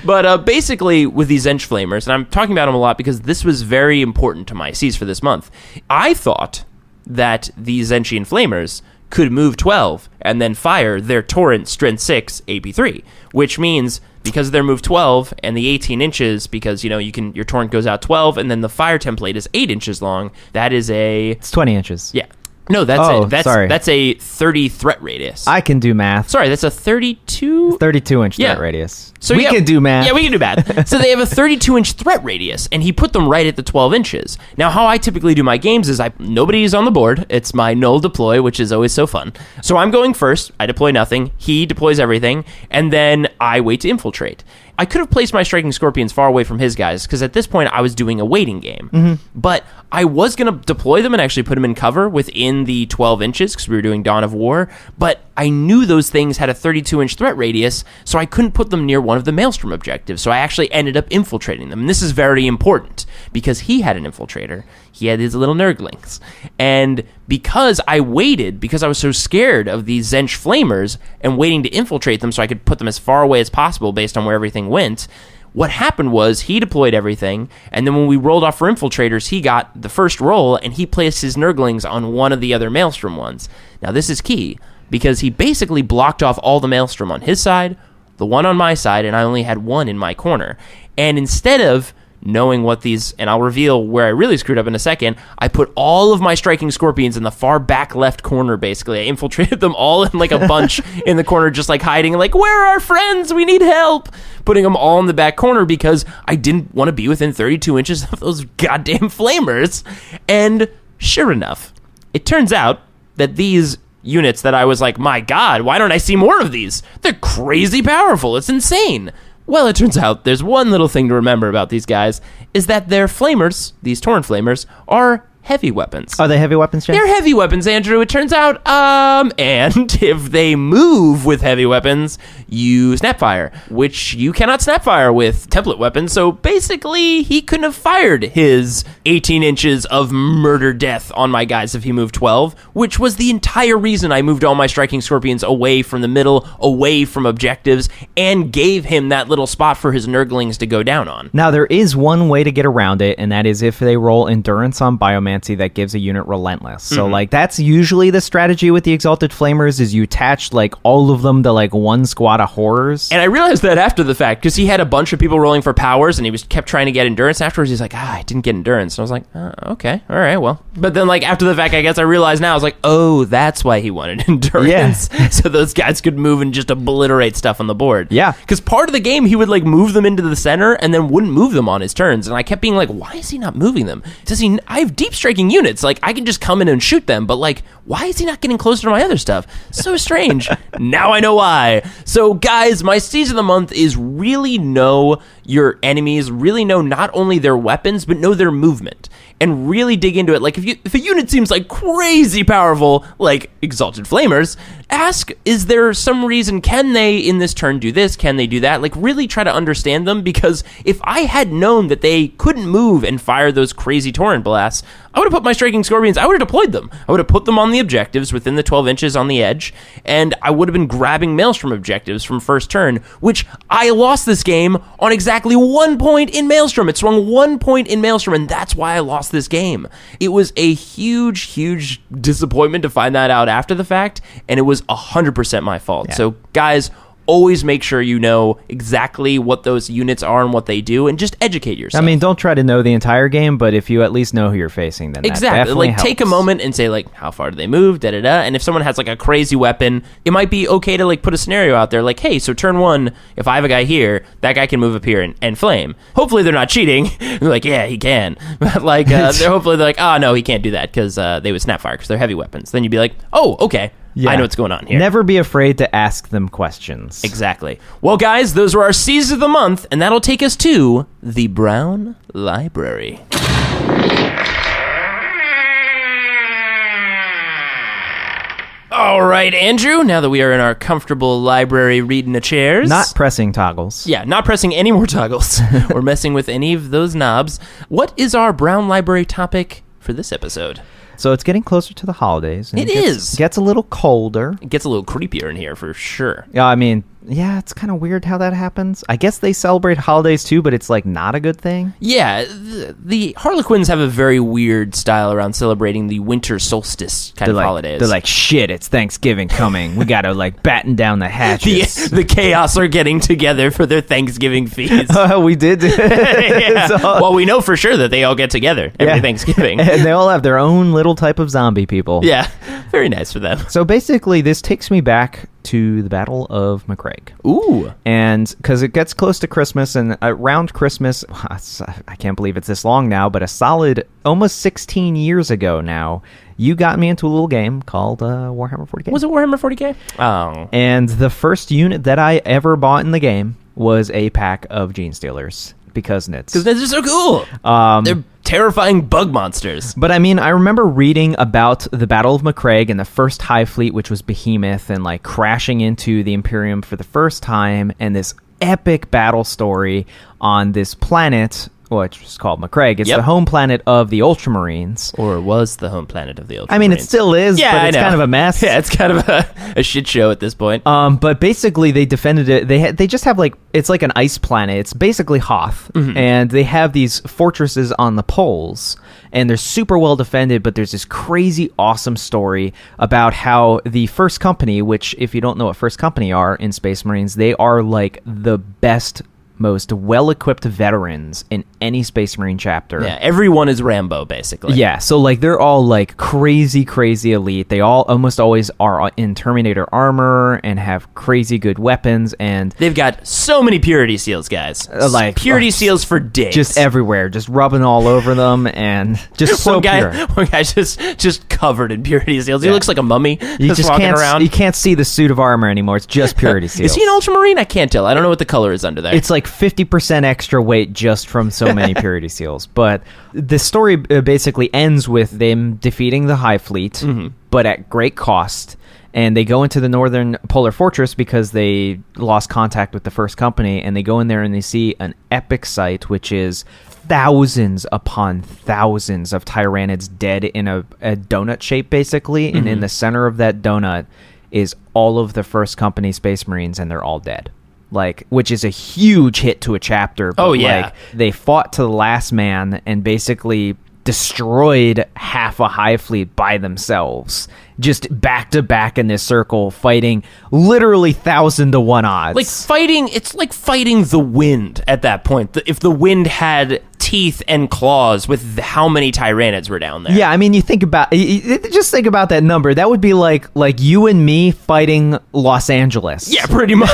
C: But basically, with these Tzeentch Flamers, and I'm talking about them a lot because this was very important to my Cs for this month, I thought that these Tzeentchian Flamers could move 12 and then fire their Torrent Strength 6 AP3, which means because they're move 12 and the 18 inches, because your Torrent goes out 12 and then the fire template is 8 inches long, that is
D: it's 20 inches.
C: Yeah. No, that's
D: sorry.
C: That's a 30 threat radius.
D: I can do math.
C: Sorry, that's a 32
D: 32-inch threat radius.
C: So
D: we can do math.
C: Yeah, we can do math. So they have a 32-inch threat radius, and he put them right at the 12 inches. Now, how I typically do my games is nobody's on the board. It's my null deploy, which is always so fun. So I'm going first. I deploy nothing. He deploys everything, and then I wait to infiltrate. I could have placed my Striking Scorpions far away from his guys, because at this point I was doing a waiting game. But I was going to deploy them and actually put them in cover within the 12 inches, because we were doing Dawn of War. But I knew those things had a 32-inch threat radius, so I couldn't put them near one of the Maelstrom objectives. So I actually ended up infiltrating them. And this is very important, because he had an infiltrator. He had his little Nurglings. And because I waited, because I was so scared of these Tzeentch Flamers and waiting to infiltrate them so I could put them as far away as possible based on where everything went, what happened was he deployed everything, and then when we rolled off for infiltrators, he got the first roll, and he placed his Nurglings on one of the other Maelstrom ones. Now, this is key, because he basically blocked off all the Maelstrom on his side, the one on my side, and I only had one in my corner. And instead of knowing what these, and I'll reveal where I really screwed up in a second, I put all of my Striking Scorpions in the far back left corner, basically. I infiltrated them all in like a bunch in the corner, just like hiding, like, where are our friends? We need help. Putting them all in the back corner because I didn't want to be within 32 inches of those goddamn Flamers. And sure enough, it turns out that these units that I was like, my God, why don't I see more of these? They're crazy powerful. It's insane. Well, it turns out there's one little thing to remember about these guys, is that their Flamers, these Torrent Flamers, are heavy weapons.
D: Are they heavy weapons, Jay?
C: They're heavy weapons, Andrew, it turns out. And if they move with heavy weapons, you snapfire, which you cannot snapfire with template weapons. So basically, he couldn't have fired his 18 inches of murder death on my guys if he moved 12, which was the entire reason I moved all my Striking Scorpions away from the middle, away from objectives, and gave him that little spot for his Nurglings to go down on.
D: Now, there is one way to get around it, and that is if they roll Endurance on Biomancer fancy that gives a unit relentless. So like that's usually the strategy with the Exalted Flamers is you attach like all of them to like one squad of horrors.
C: And I realized that after the fact, because he had a bunch of people rolling for powers, and he kept trying to get endurance afterwards. He's like, I didn't get endurance. And I was like, okay, all right, well. But then like after the fact, I guess I realized now, I was like, oh, that's why he wanted endurance.
D: Yeah.
C: So those guys could move and just obliterate stuff on the board.
D: Yeah.
C: Because part of the game, he would like move them into the center and then wouldn't move them on his turns. And I kept being like, why is he not moving them? I have deep striking units. Like I can just come in and shoot them, but like, why is he not getting closer to my other stuff? So strange. Now I know why. So guys, my Siege of the Month is really know your enemies, really know not only their weapons, but know their movement. And really dig into it. Like if a unit seems like crazy powerful, like Exalted Flamers, ask, is there some reason, can they in this turn do this? Can they do that? Like really try to understand them, because if I had known that they couldn't move and fire those crazy torrent blasts, I would have put my Striking Scorpions, I would have deployed them. I would have put them on the objectives within the 12 inches on the edge, and I would have been grabbing Maelstrom objectives from first turn, which I lost this game on exactly 1 point in Maelstrom. It swung 1 point in Maelstrom, and that's why I lost this game. It was a huge, huge disappointment to find that out after the fact, and it was 100% my fault. Yeah. So, guys, always make sure you know exactly what those units are and what they do, and just educate yourself.
D: I mean, don't try to know the entire game, but if you at least know who you're facing, then
C: exactly.
D: That definitely helps.
C: Take a moment and say, like, how far do they move, da-da-da, and if someone has, like, a crazy weapon, it might be okay to, like, put a scenario out there, like, hey, so turn one, if I have a guy here, that guy can move up here and flame. Hopefully they're not cheating. They're like, yeah, he can. But, like, hopefully they're like, oh, no, he can't do that, because they would snapfire, because they're heavy weapons. Then you'd be like, oh, okay. Yeah. I know what's going on here.
D: Never be afraid to ask them questions.
C: Exactly. Well, guys, those were our Seize of the Month, and that'll take us to the Brown Library. All right, Andrew, now that we are in our comfortable library reading the chairs.
D: Not pressing toggles.
C: Yeah, not pressing any more toggles or messing with any of those knobs. What is our Brown Library topic for this episode?
D: So it's getting closer to the holidays. And
C: it
D: gets a little colder.
C: It gets a little creepier in here for sure.
D: Yeah, I mean, yeah, it's kind of weird how that happens. I guess they celebrate holidays too, but it's like not a good thing.
C: Yeah, the Harlequins have a very weird style around celebrating the winter solstice kind of holidays.
D: They're like, shit, it's Thanksgiving coming. We got to like batten down the hatches.
C: The Chaos are getting together for their Thanksgiving feast.
D: We did.
C: Yeah. So, well, we know for sure that they all get together every Thanksgiving.
D: And they all have their own little type of zombie people.
C: Yeah, very nice for them.
D: So basically, this takes me back to the Battle of Macragge.
C: Ooh.
D: And because it gets close to Christmas, and around Christmas, I can't believe it's this long now, but a solid almost 16 years ago now, you got me into a little game called Warhammer 40K.
C: Was it Warhammer 40K? Oh.
D: And the first unit that I ever bought in the game was a pack of Genestealers. Because nits.
C: Because nits are so cool. They're terrifying bug monsters.
D: But I mean, I remember reading about the Battle of Macragge and the first Hive Fleet, which was Behemoth, and like crashing into the Imperium for the first time, and this epic battle story on this planet, which is called Macragge. It's the home planet of the Ultramarines.
C: Or was the home planet of the Ultramarines.
D: I mean, it still is, but it's kind of a mess.
C: Yeah, it's kind of a shit show at this point.
D: But basically, they defended it. They just have, like, it's like an ice planet. It's basically Hoth. Mm-hmm. And they have these fortresses on the poles. And they're super well defended, but there's this crazy awesome story about how the First Company, which, if you don't know what First Company are in Space Marines, they are, like, the best, most well-equipped veterans in any Space Marine chapter.
C: Yeah, everyone is Rambo, basically.
D: Yeah, so like they're all like crazy elite. They all almost always are in Terminator armor and have crazy good weapons, and
C: they've got so many purity seals, guys. Like purity seals for days,
D: just everywhere, just rubbing all over them, and just so pure.
C: One guy just covered in purity seals. He looks like a mummy.
D: You just
C: walking around.
D: You can't see the suit of armor anymore. It's just purity seals.
C: Is he an Ultramarine? I can't tell. I don't know what the color is under there.
D: It's like 50% extra weight just from so many purity seals. But the story basically ends with them defeating the Hive Fleet, but at great cost. And they go into the northern polar fortress because they lost contact with the First Company, and they go in there and they see an epic sight, which is thousands upon thousands of Tyranids dead in a donut shape, basically. And in the center of that donut is all of the First Company Space Marines, and they're all dead. Like, which is a huge hit to a chapter. But,
C: oh, yeah.
D: Like, they fought to the last man and basically destroyed half a hive fleet by themselves, just back to back in this circle, fighting literally 1,000 to 1 odds.
C: It's like fighting the wind at that point. If the wind had teeth and claws with how many Tyranids were down there.
D: Yeah, I mean, just think about that number. That would be like you and me fighting Los Angeles.
C: Yeah, pretty much.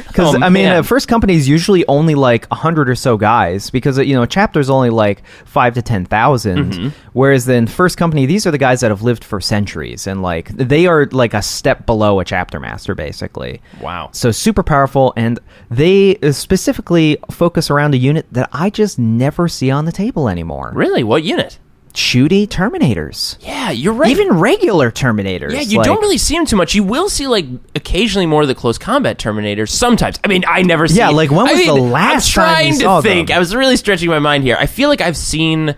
D: Because, first company is usually only like 100 or so guys, because, a chapter's only like 5 to 10,000. Whereas then first company, these are the guys that have lived for centuries, and like they are like a step below a chapter master, basically.
C: Wow.
D: So super powerful, and they specifically focus around a unit that I just never see on the table anymore.
C: Really? What unit?
D: Shooty Terminators.
C: Yeah, you're right.
D: Even regular Terminators.
C: Yeah, you don't really see them too much. You will see, like, occasionally more of the close combat Terminators. Sometimes. I mean, I never see...
D: Yeah, like, when was the last time you saw them?
C: I'm trying to think. I was really stretching my mind here. I feel like I've seen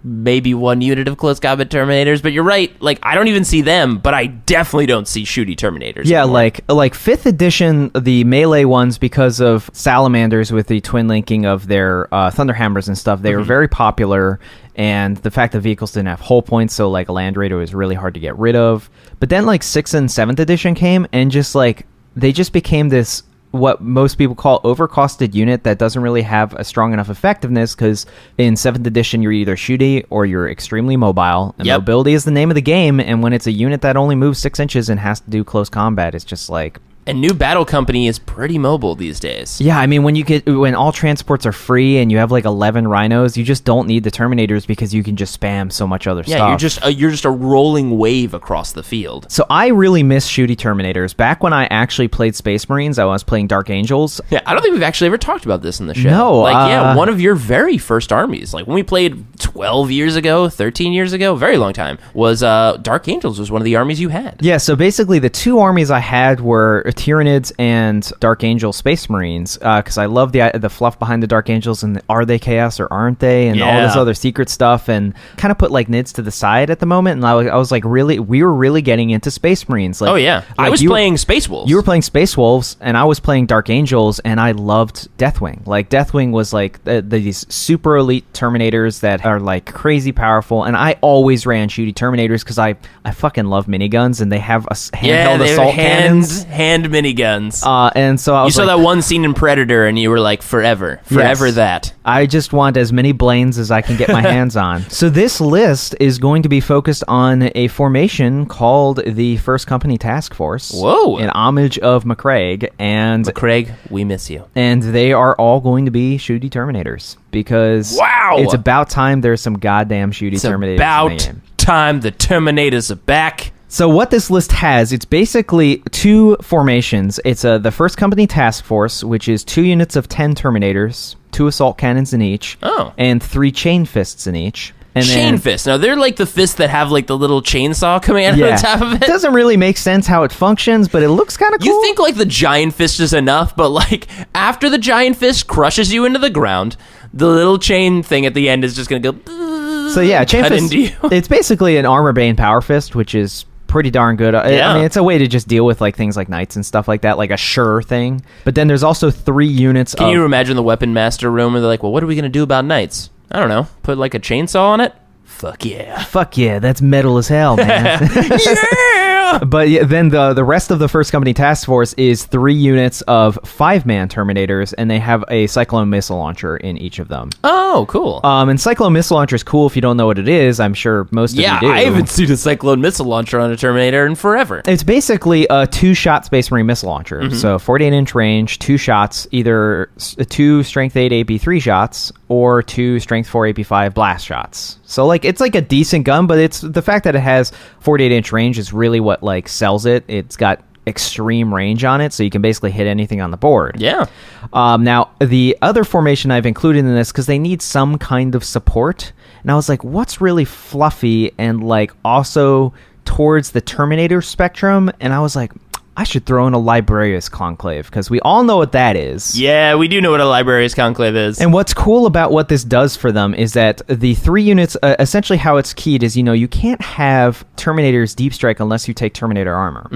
C: maybe one unit of close combat Terminators, but you're right. Like, I don't even see them, but I definitely don't see shooty Terminators
D: Yeah,
C: anymore.
D: like 5th edition, the melee ones, because of Salamanders with the twin linking of their Thunderhammers and stuff, they were very popular, and the fact that vehicles didn't have hull points, so like a Land Raider was really hard to get rid of. But then like 6th and 7th edition came, and just like they just became this what most people call overcosted unit that doesn't really have a strong enough effectiveness, because in 7th edition you're either shooty or you're extremely mobile, and mobility is the name of the game, and when it's a unit that only moves 6 inches and has to do close combat, it's just like...
C: And New Battle Company is pretty mobile these days.
D: Yeah, I mean, when all transports are free and you have like 11 rhinos, you just don't need the Terminators because you can just spam so much other stuff.
C: Yeah, you're just a rolling wave across the field.
D: So I really miss shooty Terminators. Back when I actually played Space Marines, I was playing Dark Angels.
C: Yeah, I don't think we've actually ever talked about this in the show.
D: No.
C: One of your very first armies, like when we played 12 years ago, 13 years ago, very long time, was Dark Angels was one of the armies you had.
D: Yeah, so basically the two armies I had were Tyranids and Dark Angel Space Marines, because I love the fluff behind the Dark Angels, and are they chaos or aren't they, and all this other secret stuff, and kind of put like Nids to the side at the moment, and I was like, we were really getting into Space Marines. Like,
C: like I was playing Space Wolves.
D: You were playing Space Wolves, and I was playing Dark Angels, and I loved Deathwing. Like, Deathwing was like these super elite Terminators that are like crazy powerful, and I always ran shooty Terminators because I fucking love miniguns, and they have a handheld assault cannons.
C: Hand miniguns.
D: And so I was
C: saw that one scene in Predator, and you were like, forever
D: Yes.
C: that.
D: I just want as many Blaines as I can get my hands on. So this list is going to be focused on a formation called the First Company Task Force.
C: Whoa!
D: In homage of Macragge, and
C: Macragge, we miss you.
D: And they are all going to be shooty Terminators, because it's about time there's some goddamn shooty Terminators.
C: It's about time the Terminators are back.
D: So what this list has, it's basically 2 formations. It's the First Company Task Force, which is 2 units of 10 Terminators, 2 assault cannons in each, and 3 chainfists in each. And
C: chainfists. Now, they're like the fists that have like the little chainsaw coming out of the top of it.
D: It doesn't really make sense how it functions, but it looks kind of cool.
C: You think like the giant fist is enough, but like after the giant fist crushes you into the ground, the little chain thing at the end is just going to go...
D: So yeah, chainfist, it's basically an armor bane power fist, which is pretty darn good. I mean, it's a way to just deal with like things like knights and stuff like that, like a sure thing. But then there's also 3 units.
C: Can you imagine the weapon master room where they're like, well, what are we going to do about knights? I don't know. Put like a chainsaw on it? Fuck yeah, that's metal as hell, man.
D: Yeah! But then the rest of the First Company Task Force is 3 units of 5-man Terminators, and they have a Cyclone missile launcher in each of them.
C: Oh, cool.
D: And Cyclone missile launcher is cool if you don't know what it is. I'm sure most of you do.
C: Yeah, I haven't seen a Cyclone missile launcher on a Terminator in forever.
D: It's basically a 2-shot Space Marine missile launcher. Mm-hmm. So 48-inch range, 2 shots, either 2 Strength 8 AP3 shots or 2 Strength 4 AP5 blast shots. So like it's like a decent gun, but it's the fact that it has 48-inch range is really what like sells it. It's got extreme range on it, so you can basically hit anything on the board.
C: Yeah.
D: Now, the other formation I've included in this, because they need some kind of support, and I was like, what's really fluffy and like also towards the Terminator spectrum? And I was like, I should throw in a Librarius Conclave, because we all know what that is.
C: Yeah, we do know what a Librarius Conclave is.
D: And what's cool about what this does for them is that the 3 units, essentially how it's keyed is, you can't have Terminator's Deep Strike unless you take Terminator armor.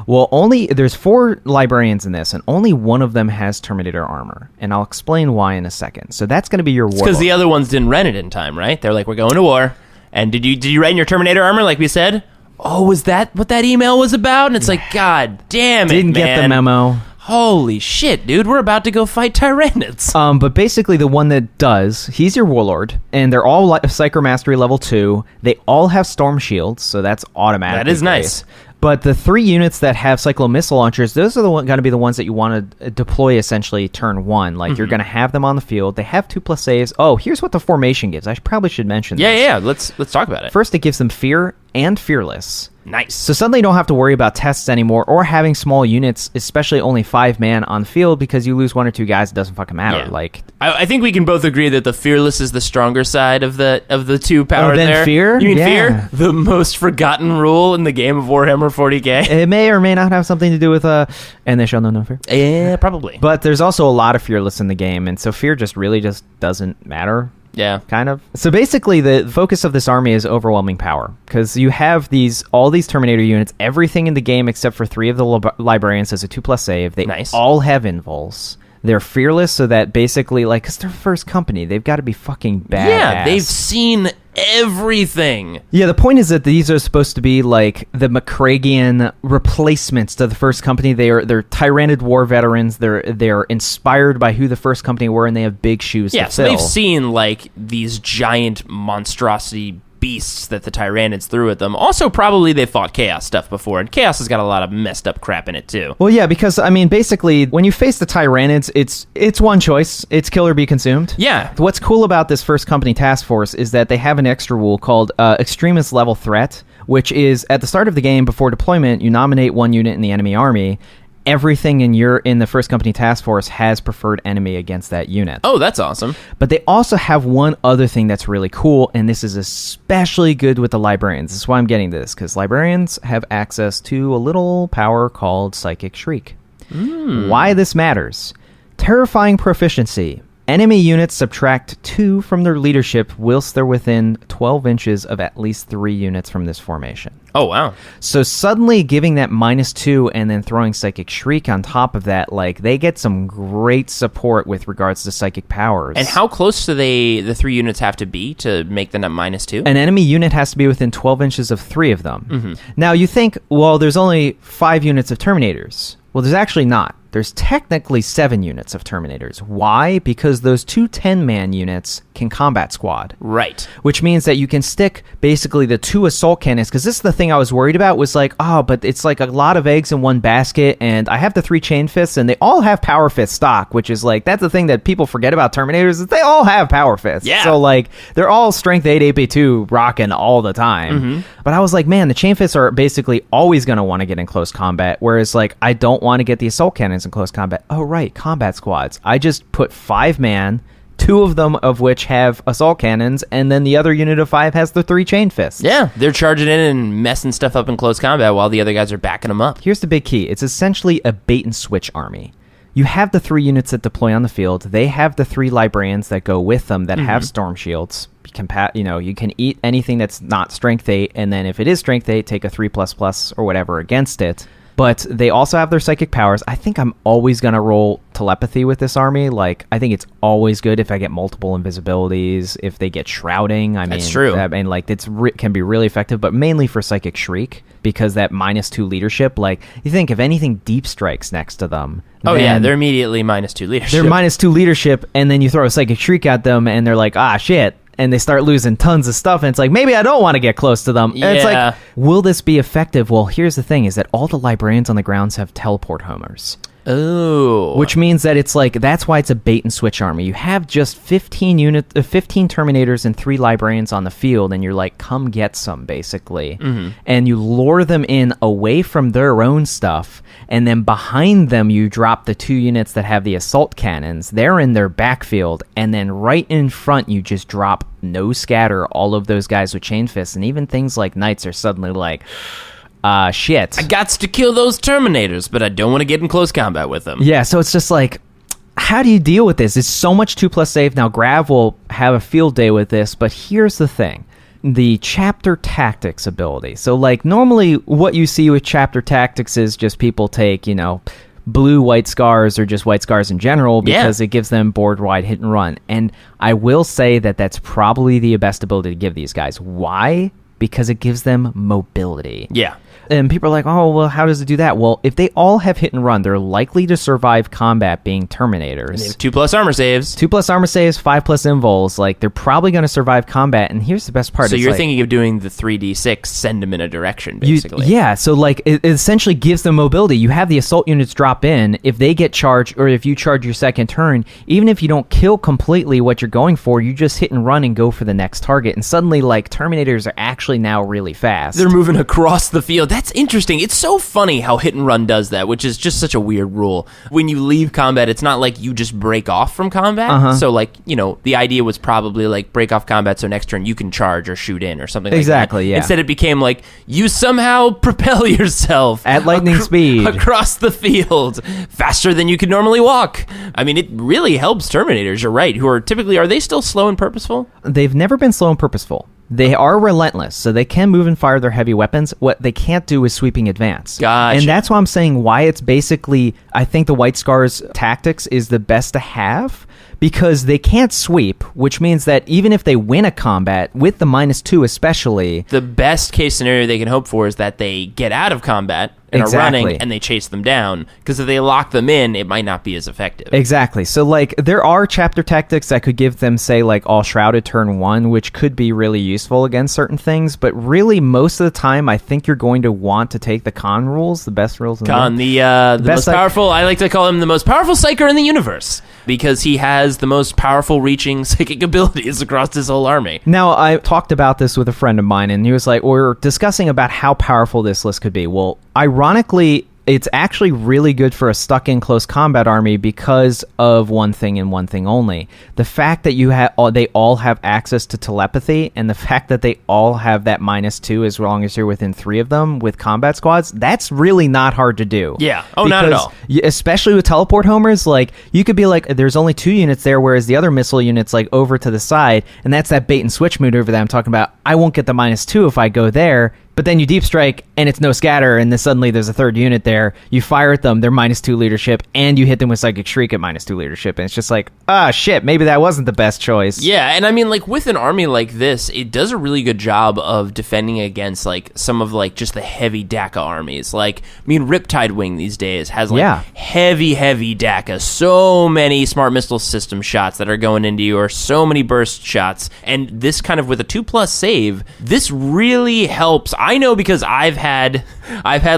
D: Well, there's 4 Librarians in this, and only one of them has Terminator armor. And I'll explain why in a second. So that's going to be your Warlord.
C: Because the other ones didn't rent it in time, right? They're like, we're going to war. And did you rent your Terminator armor like we said? Oh, was that what that email was about? And it's like, God damn it,
D: Didn't get the memo.
C: Holy shit, dude. We're about to go fight Tyranids.
D: But basically the one that does, he's your Warlord, and they're all Psychomastery level 2. They all have Storm Shields, so that's automatic.
C: That is nice.
D: But the 3 units that have Cyclo Missile Launchers, those are going to be the ones that you want to deploy essentially turn 1. Like, you're going to have them on the field. They have 2+ saves. Oh, here's what the formation gives. I probably should mention this.
C: Yeah. Let's talk about it.
D: First, it gives them Fear and Fearless.
C: Nice.
D: So suddenly you don't have to worry about tests anymore or having small units, especially only 5 man on field, because you lose 1 or 2 guys, it doesn't fucking matter.
C: Yeah.
D: Like,
C: I think we can both agree that the Fearless is the stronger side of the 2 power
D: than
C: there.
D: Fear?
C: You mean
D: Yeah.
C: Fear? The most forgotten rule in the game of Warhammer 40k?
D: it may or may not have something to do with and they shall know no fear.
C: Yeah, probably.
D: But there's also a lot of Fearless in the game, and so Fear just doesn't matter.
C: Yeah.
D: Kind of. So basically, the focus of this army is overwhelming power, because you have all these Terminator units, everything in the game except for 3 of the Librarians has a 2+ save. They
C: Nice.
D: all have invuls. They're fearless, so that basically, like, because they're first company, they've got to be fucking badass.
C: Yeah, they've seen everything.
D: Yeah, the point is that these are supposed to be like the Macraggian replacements to the first company. They're Tyranid war veterans. They're inspired by who the first company were, and they have big shoes to
C: Yeah, so
D: fill.
C: they've seen like these giant monstrosity beasts that the Tyranids threw at them. Also, probably they fought Chaos stuff before, and Chaos has got a lot of messed up crap in it too.
D: Well, yeah, because I mean, basically, when you face the Tyranids, it's one choice: it's kill or be consumed.
C: Yeah.
D: What's cool about this first company task force is that they have an extra rule called Extremist Level Threat, which is at the start of the game before deployment, you nominate 1 unit in the enemy army. Everything in the first company task force has preferred enemy against that unit.
C: Oh, that's awesome.
D: But they also have one other thing that's really cool, and this is especially good with the Librarians. This is why I'm getting this, because Librarians have access to a little power called Psychic Shriek. Why this matters. Terrifying proficiency. Enemy units subtract 2 from their leadership whilst they're within 12 inches of at least 3 units from this formation.
C: Oh, wow.
D: So suddenly giving that -2 and then throwing Psychic Shriek on top of that, like, they get some great support with regards to psychic powers.
C: And how close do the 3 units have to be to make the -2?
D: An enemy unit has to be within 12 inches of 3 of them. Now, you think, well, there's only 5 units of Terminators. Well, there's actually not. There's technically 7 units of Terminators. Why? Because those 2 10-man units can combat squad.
C: Right.
D: Which means that you can stick basically the 2 assault cannons, because this is the thing I was worried about, was like, oh, but it's like a lot of eggs in one basket, and I have the 3 chain fists, and they all have power fist stock, which is like, that's the thing that people forget about Terminators, is they all have power fists.
C: Yeah.
D: So like, they're all strength 8 AP2 rocking all the time. But I was like, man, the chain fists are basically always going to want to get in close combat, whereas like, I don't want to get the assault cannons in close combat. Oh, right, combat squads. I just put 5 man, 2 of them of which have assault cannons, and then the other unit of 5 has the 3 chain fists.
C: Yeah, they're charging in and messing stuff up in close combat while the other guys are backing them up.
D: Here's the big key. It's essentially a bait and switch army. You have the 3 units that deploy on the field. They have the 3 Librarians that go with them that have storm shields. You can eat anything that's not strength 8, and then if it is strength 8, take a 3++ or whatever against it. But they also have their psychic powers. I think I'm always going to roll telepathy with this army. Like, I think it's always good if I get multiple invisibilities, if they get shrouding.
C: That's true.
D: I mean, like, can be really effective, but mainly for Psychic Shriek, because that -2 leadership, like, you think if anything deep strikes next to them.
C: Oh, yeah, they're immediately -2 leadership.
D: They're -2 leadership, and then you throw a Psychic Shriek at them, and they're like, ah, shit. And they start losing tons of stuff, and it's like, maybe I don't want to get close to them. And it's
C: Yeah.
D: like, will this be effective? Well, here's the thing, is that all the Librarians on the grounds have teleport homers.
C: Oh.
D: Which means that it's like, that's why it's a bait and switch army. You have just 15 Terminators and 3 Librarians on the field, and you're like, come get some, basically. And you lure them in away from their own stuff, and then behind them you drop the 2 units that have the assault cannons. They're in their backfield, and then right in front you just drop no scatter all of those guys with chain fists, and even things like knights are suddenly like, shit.
C: I got to kill those Terminators, but I don't want to get in close combat with them.
D: Yeah, so it's just like, how do you deal with this? It's so much 2+ save. Now, Grav will have a field day with this, but here's the thing. The Chapter Tactics ability. So, like, normally what you see with Chapter Tactics is just people take, blue white scars or just white scars in general because it gives them board-wide hit and run. And I will say that that's probably the best ability to give these guys. Why? Because it gives them mobility.
C: Yeah.
D: And people are like, oh, well, how does it do that? Well, if they all have hit and run, they're likely to survive combat being Terminators.
C: And they have 2+ armor saves.
D: 2+ armor saves, 5+ invols. Like, they're probably going to survive combat. And here's the best part.
C: So you're thinking of doing the 3d6, send them in a direction, basically.
D: Yeah, so, like, it essentially gives them mobility. You have the assault units drop in. If they get charged, or if you charge your second turn, even if you don't kill completely what you're going for, you just hit and run and go for the next target. And suddenly, like, Terminators are actually now really fast.
C: They're moving across the field. That's interesting. It's so funny how hit and run does that, which is just such a weird rule. When you leave combat, it's not like you just break off from combat. So, like, the idea was probably like break off combat so next turn you can charge or shoot in or something like that.
D: Exactly, yeah.
C: Instead, it became like you somehow propel yourself
D: at lightning speed
C: across the field faster than you could normally walk. I mean, it really helps Terminators, you're right, who are typically, are they still slow and purposeful?
D: They've never been slow and purposeful. They are relentless, so they can move and fire their heavy weapons. What they can't do is sweeping advance.
C: Gotcha.
D: And that's why I'm saying why it's basically, I think the White Scars tactics is the best to have, because they can't sweep, which means that even if they win a combat, with the -2 especially...
C: The best case scenario they can hope for is that they get out of combat and are running, and they chase them down, because if they lock them in, it might not be as effective.
D: Exactly. So, like, there are chapter tactics that could give them, say, like, all shrouded turn 1, which could be really useful against certain things, but really, most of the time, I think you're going to want to take the con rules, the best rules in
C: the most powerful, I like to call him the most powerful psyker in the universe, because he has the most powerful reaching psychic abilities across his whole army.
D: Now, I talked about this with a friend of mine, and he was like, we're discussing about how powerful this list could be. Well, ironically, it's actually really good for a stuck-in close combat army because of one thing and one thing only. The fact that they all have access to telepathy, and the fact that they all have that -2 as long as you're within 3 of them with combat squads, that's really not hard to do.
C: Yeah. Oh, not at all.
D: Especially with teleport homers, like, you could be like, there's only 2 units there, whereas the other missile unit's, like, over to the side, and that's that bait and switch maneuver that I'm talking about. I won't get the -2 if I go there, but then you deep strike, and it's no scatter, and then suddenly there's a 3rd unit there. You fire at them, they're -2 leadership, and you hit them with Psychic Shriek at -2 leadership, and it's just like, shit, maybe that wasn't the best choice.
C: Yeah, and I mean, like, with an army like this, it does a really good job of defending against, like, some of, like, just the heavy DACA armies. Like, I mean, Riptide Wing these days has, like, heavy DACA. So many smart missile system shots that are going into you, or so many burst shots, and this kind of, with a 2+ save, this really helps. I know, because I've had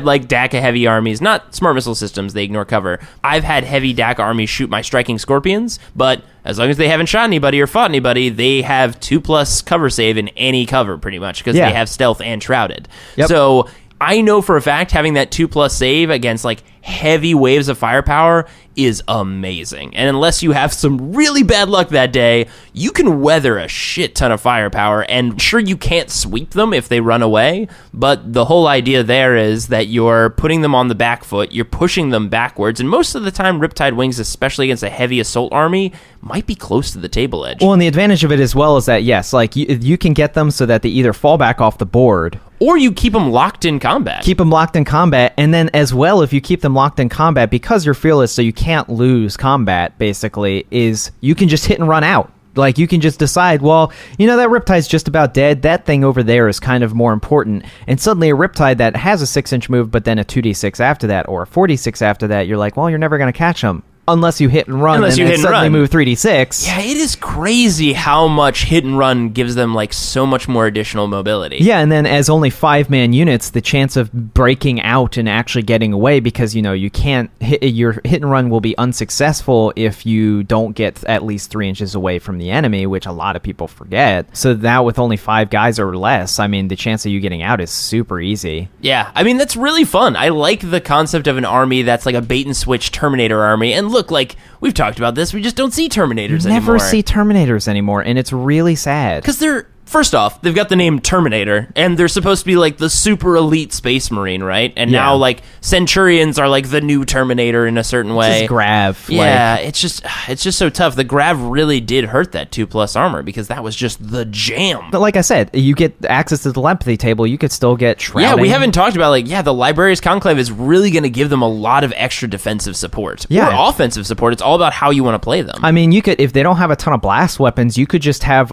C: like DACA heavy armies, not smart missile systems, they ignore cover. I've had heavy DACA armies shoot my striking scorpions, but as long as they haven't shot anybody or fought anybody, they have 2+ cover save in any cover, pretty much, because they have stealth and shrouded.
D: Yep.
C: So I know for a fact having that 2+ save against, like, heavy waves of firepower is amazing. And unless you have some really bad luck that day, you can weather a shit ton of firepower. And sure, you can't sweep them if they run away, but the whole idea there is that you're putting them on the back foot, you're pushing them backwards, and most of the time Riptide Wings, especially against a heavy assault army, might be close to the table edge.
D: Well, and the advantage of it as well is that, yes, like, you can get them so that they either fall back off the board,
C: or you keep them locked in combat.
D: Keep them locked in combat, and then as well, if you keep them locked in combat, because you're fearless, so you can't lose combat, basically, is you can just hit and run out. Like, you can just decide, well, that Riptide's just about dead. That thing over there is kind of more important. And suddenly a Riptide that has a 6-inch move, but then a 2d6 after that, or a 4d6 after that, you're like, well, you're never going to catch them. Unless you hit and run, and then suddenly move 3d6.
C: Yeah, it is crazy how much hit and run gives them, like, so much more additional mobility.
D: Yeah, and then as only 5-man units, the chance of breaking out and actually getting away, because, you can't your hit and run will be unsuccessful if you don't get at least 3 inches away from the enemy, which a lot of people forget. So now with only 5 guys or less, I mean, the chance of you getting out is super easy.
C: Yeah, I mean, that's really fun. I like the concept of an army that's like a bait and switch Terminator army, and look, like, we've talked about this, we just don't see Terminators anymore.
D: Never see Terminators anymore, and it's really sad.
C: Because they're first off, they've got the name Terminator, and they're supposed to be like the super elite space marine, right? And now like Centurions are like the new Terminator in a certain way.
D: This is Grav.
C: Yeah, it's just so tough. The Grav really did hurt that 2+ armor because that was just the jam.
D: But like I said, you get access to the telepathy table, you could still get shrouding.
C: Yeah, we haven't talked about the Librarius Conclave is really going to give them a lot of extra defensive support.
D: Yeah.
C: Or offensive support. It's all about how you want to play them.
D: I mean, you could, if they don't have a ton of blast weapons, you could just have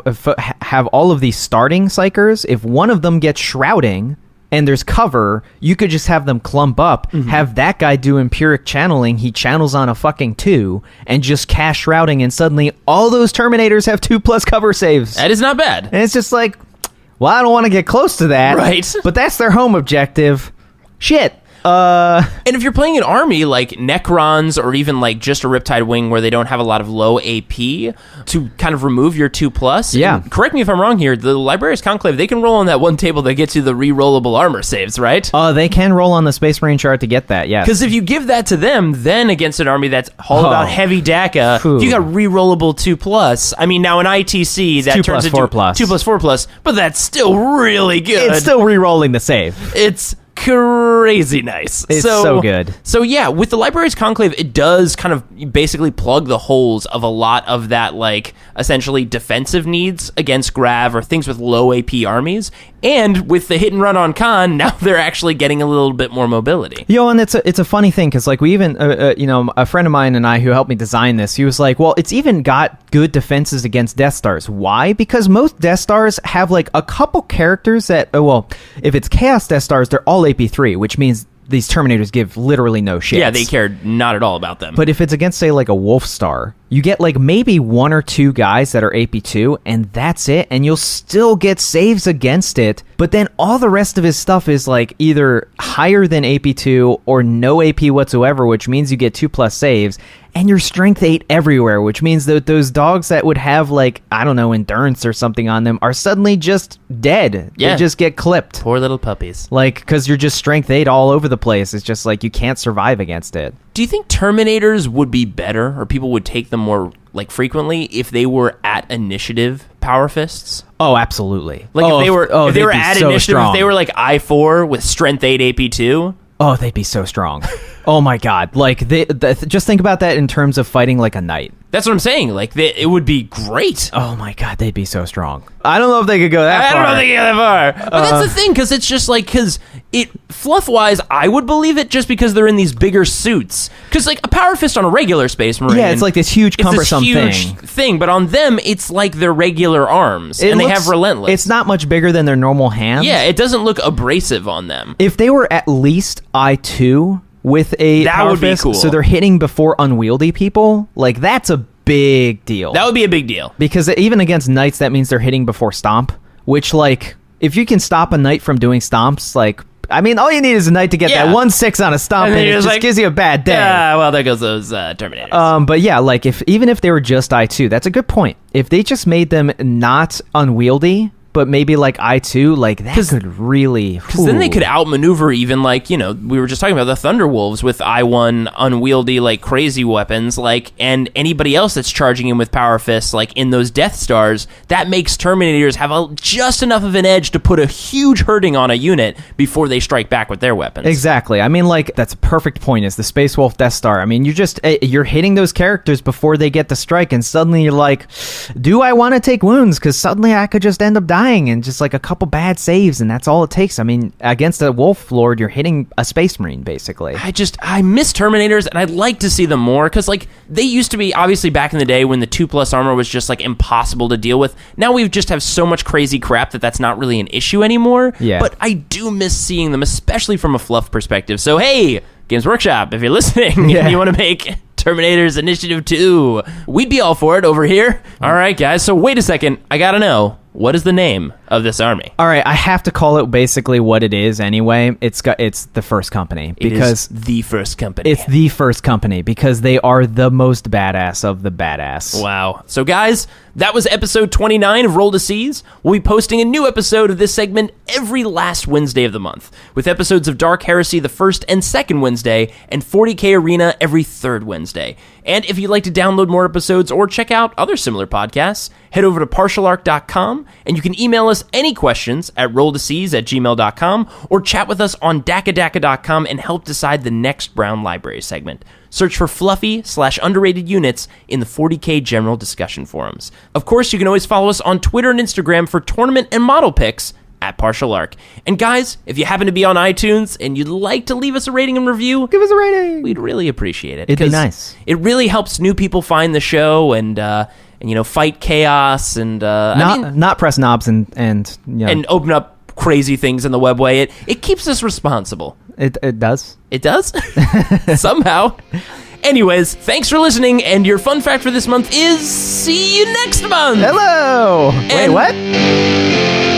D: all of these starting psychers. If one of them gets shrouding and there's cover, you could just have them clump up, have that guy do empiric channeling, he channels on a fucking 2, and just cast shrouding, and suddenly all those Terminators have 2+ cover saves.
C: That is not bad.
D: And it's just like, well, I don't want to get close to that.
C: Right.
D: But that's their home objective. Shit.
C: And if you're playing an army like Necrons or even like just a Riptide Wing where they don't have a lot of low AP to kind of remove your 2+.
D: Yeah.
C: Correct me if I'm wrong here. The Librarius Conclave, they can roll on that one table that gets you the re-rollable armor saves, right?
D: They can roll on the Space Marine chart to get that, yes.
C: Because if you give that to them, then against an army that's all about heavy DACA, if you got re-rollable 2+. I mean, now in ITC, that
D: 2
C: turns
D: plus 4
C: into
D: plus.
C: 2 plus 4 plus, but that's still really good.
D: It's still re-rolling the save.
C: It's crazy nice.
D: It's so good.
C: So yeah, with the Librarius Conclave, it does kind of basically plug the holes of a lot of that, like, essentially defensive needs against Grav or things with low AP armies. And with the hit and run on Khan, now they're actually getting a little bit more mobility.
D: And it's a funny thing, because like we even, a friend of mine and I who helped me design this, he was like, well, it's even got good defenses against Death Stars. Why? Because most Death Stars have like a couple characters that, if it's Chaos Death Stars, they're all AP3, which means these Terminators give literally no shit.
C: Yeah, they cared not at all about them.
D: But if it's against, say, like a Wolf Star, you get like maybe 1 or 2 guys that are AP2, and that's it, and you'll still get saves against it, but then all the rest of his stuff is like either higher than AP2 or no AP whatsoever, which means you get 2+ saves, and you're strength 8 everywhere, which means that those dogs that would have, like, I don't know, endurance or something on them are suddenly just dead.
C: Yeah.
D: They just get clipped.
C: Poor little puppies.
D: Like, because you're just strength 8 all over the place. It's just like you can't survive against it.
C: Do you think Terminators would be better, or people would take them more, like, frequently if they were at initiative Power Fists?
D: Oh, absolutely.
C: Like, if they were at
D: so
C: initiative,
D: strong.
C: if they were like I4 with strength 8 AP2.
D: Oh, they'd be so strong. Oh my god. Like, just think about that in terms of fighting like a knight.
C: That's what I'm saying. Like, it would be great.
D: Oh my god, they'd be so strong. I don't know if they could go that far.
C: I don't know if they can go that far. But that's the thing, because it's just like, fluff-wise, I would believe it just because they're in these bigger suits. Because, like, a Power Fist on a regular Space Marine...
D: Yeah, it's like this huge, cumbersome
C: thing. But on them, it's like their regular arms, they have Relentless.
D: It's not much bigger than their normal hands.
C: Yeah, it doesn't look abrasive on them.
D: If they were at least I2 with a
C: that
D: Power
C: would
D: Fist,
C: be cool.
D: so they're hitting before unwieldy people, like, that's a big deal.
C: That would be a big deal.
D: Because even against knights, that means they're hitting before stomp, which, like, if you can stop a knight from doing stomps, like, I mean, all you need is a knight to get that 1/6 on a stomp, and it just gives you a bad day.
C: Yeah, well, there goes those Terminators.
D: But yeah, like, even if they were just I2, that's a good point. If they just made them not unwieldy, but maybe like I2, like, that could really...
C: Because then they could outmaneuver even, like, we were just talking about the Thunderwolves with I1 unwieldy, like, crazy weapons, like, and anybody else that's charging in with Power Fists, like, in those Death Stars, that makes Terminators have just enough of an edge to put a huge hurting on a unit before they strike back with their weapons.
D: Exactly. I mean, like, that's a perfect point, is the Space Wolf Death Star. I mean, you're hitting those characters before they get to strike, and suddenly you're like, do I want to take wounds? Because suddenly I could just end up dying. And just like a couple bad saves, and that's all it takes. I mean, against a Wolf Lord, you're hitting a Space Marine, basically.
C: I miss Terminators, and I'd like to see them more, because, like, they used to be, obviously, back in the day when the 2+ armor was just, like, impossible to deal with. Now we just have so much crazy crap that's not really an issue anymore.
D: Yeah.
C: But I do miss seeing them, especially from a fluff perspective. So, hey, Games Workshop, if you're listening and you want to make Terminators Initiative 2, we'd be all for it over here. All right, guys, so wait a second. I gotta know, what is the name of this army?
D: All right, I have to call it basically what it is anyway. It's the First Company, because
C: it is the First Company.
D: It's the First Company because they are the most badass of the badass.
C: Wow. So guys, that was episode 29 of Roll to Seize. We'll be posting a new episode of this segment every last Wednesday of the month, with episodes of Dark Heresy the first and second Wednesday, and 40K Arena every third Wednesday. And if you'd like to download more episodes or check out other similar podcasts, head over to partialarc.com, and you can email us any questions at rolltoseas@gmail.com, or chat with us on dakadaka.com and help decide the next Brown Library segment. Search for fluffy/underrated units in the 40K general discussion forums. Of course, you can always follow us on Twitter and Instagram for tournament and model picks at Partial Arc. And guys, if you happen to be on iTunes and you'd like to leave us a rating and review,
D: Give us a rating.
C: we'd really appreciate it.
D: It'd be
C: 'cause
D: nice.
C: It really helps new people find the show and fight chaos and
D: Not press knobs and
C: and open up crazy things in the webway. It keeps us responsible.
D: it does.
C: It does? Somehow. Anyways, thanks for listening, and your fun fact for this month is see you next month!
D: Hello. Wait,
C: And-
D: what?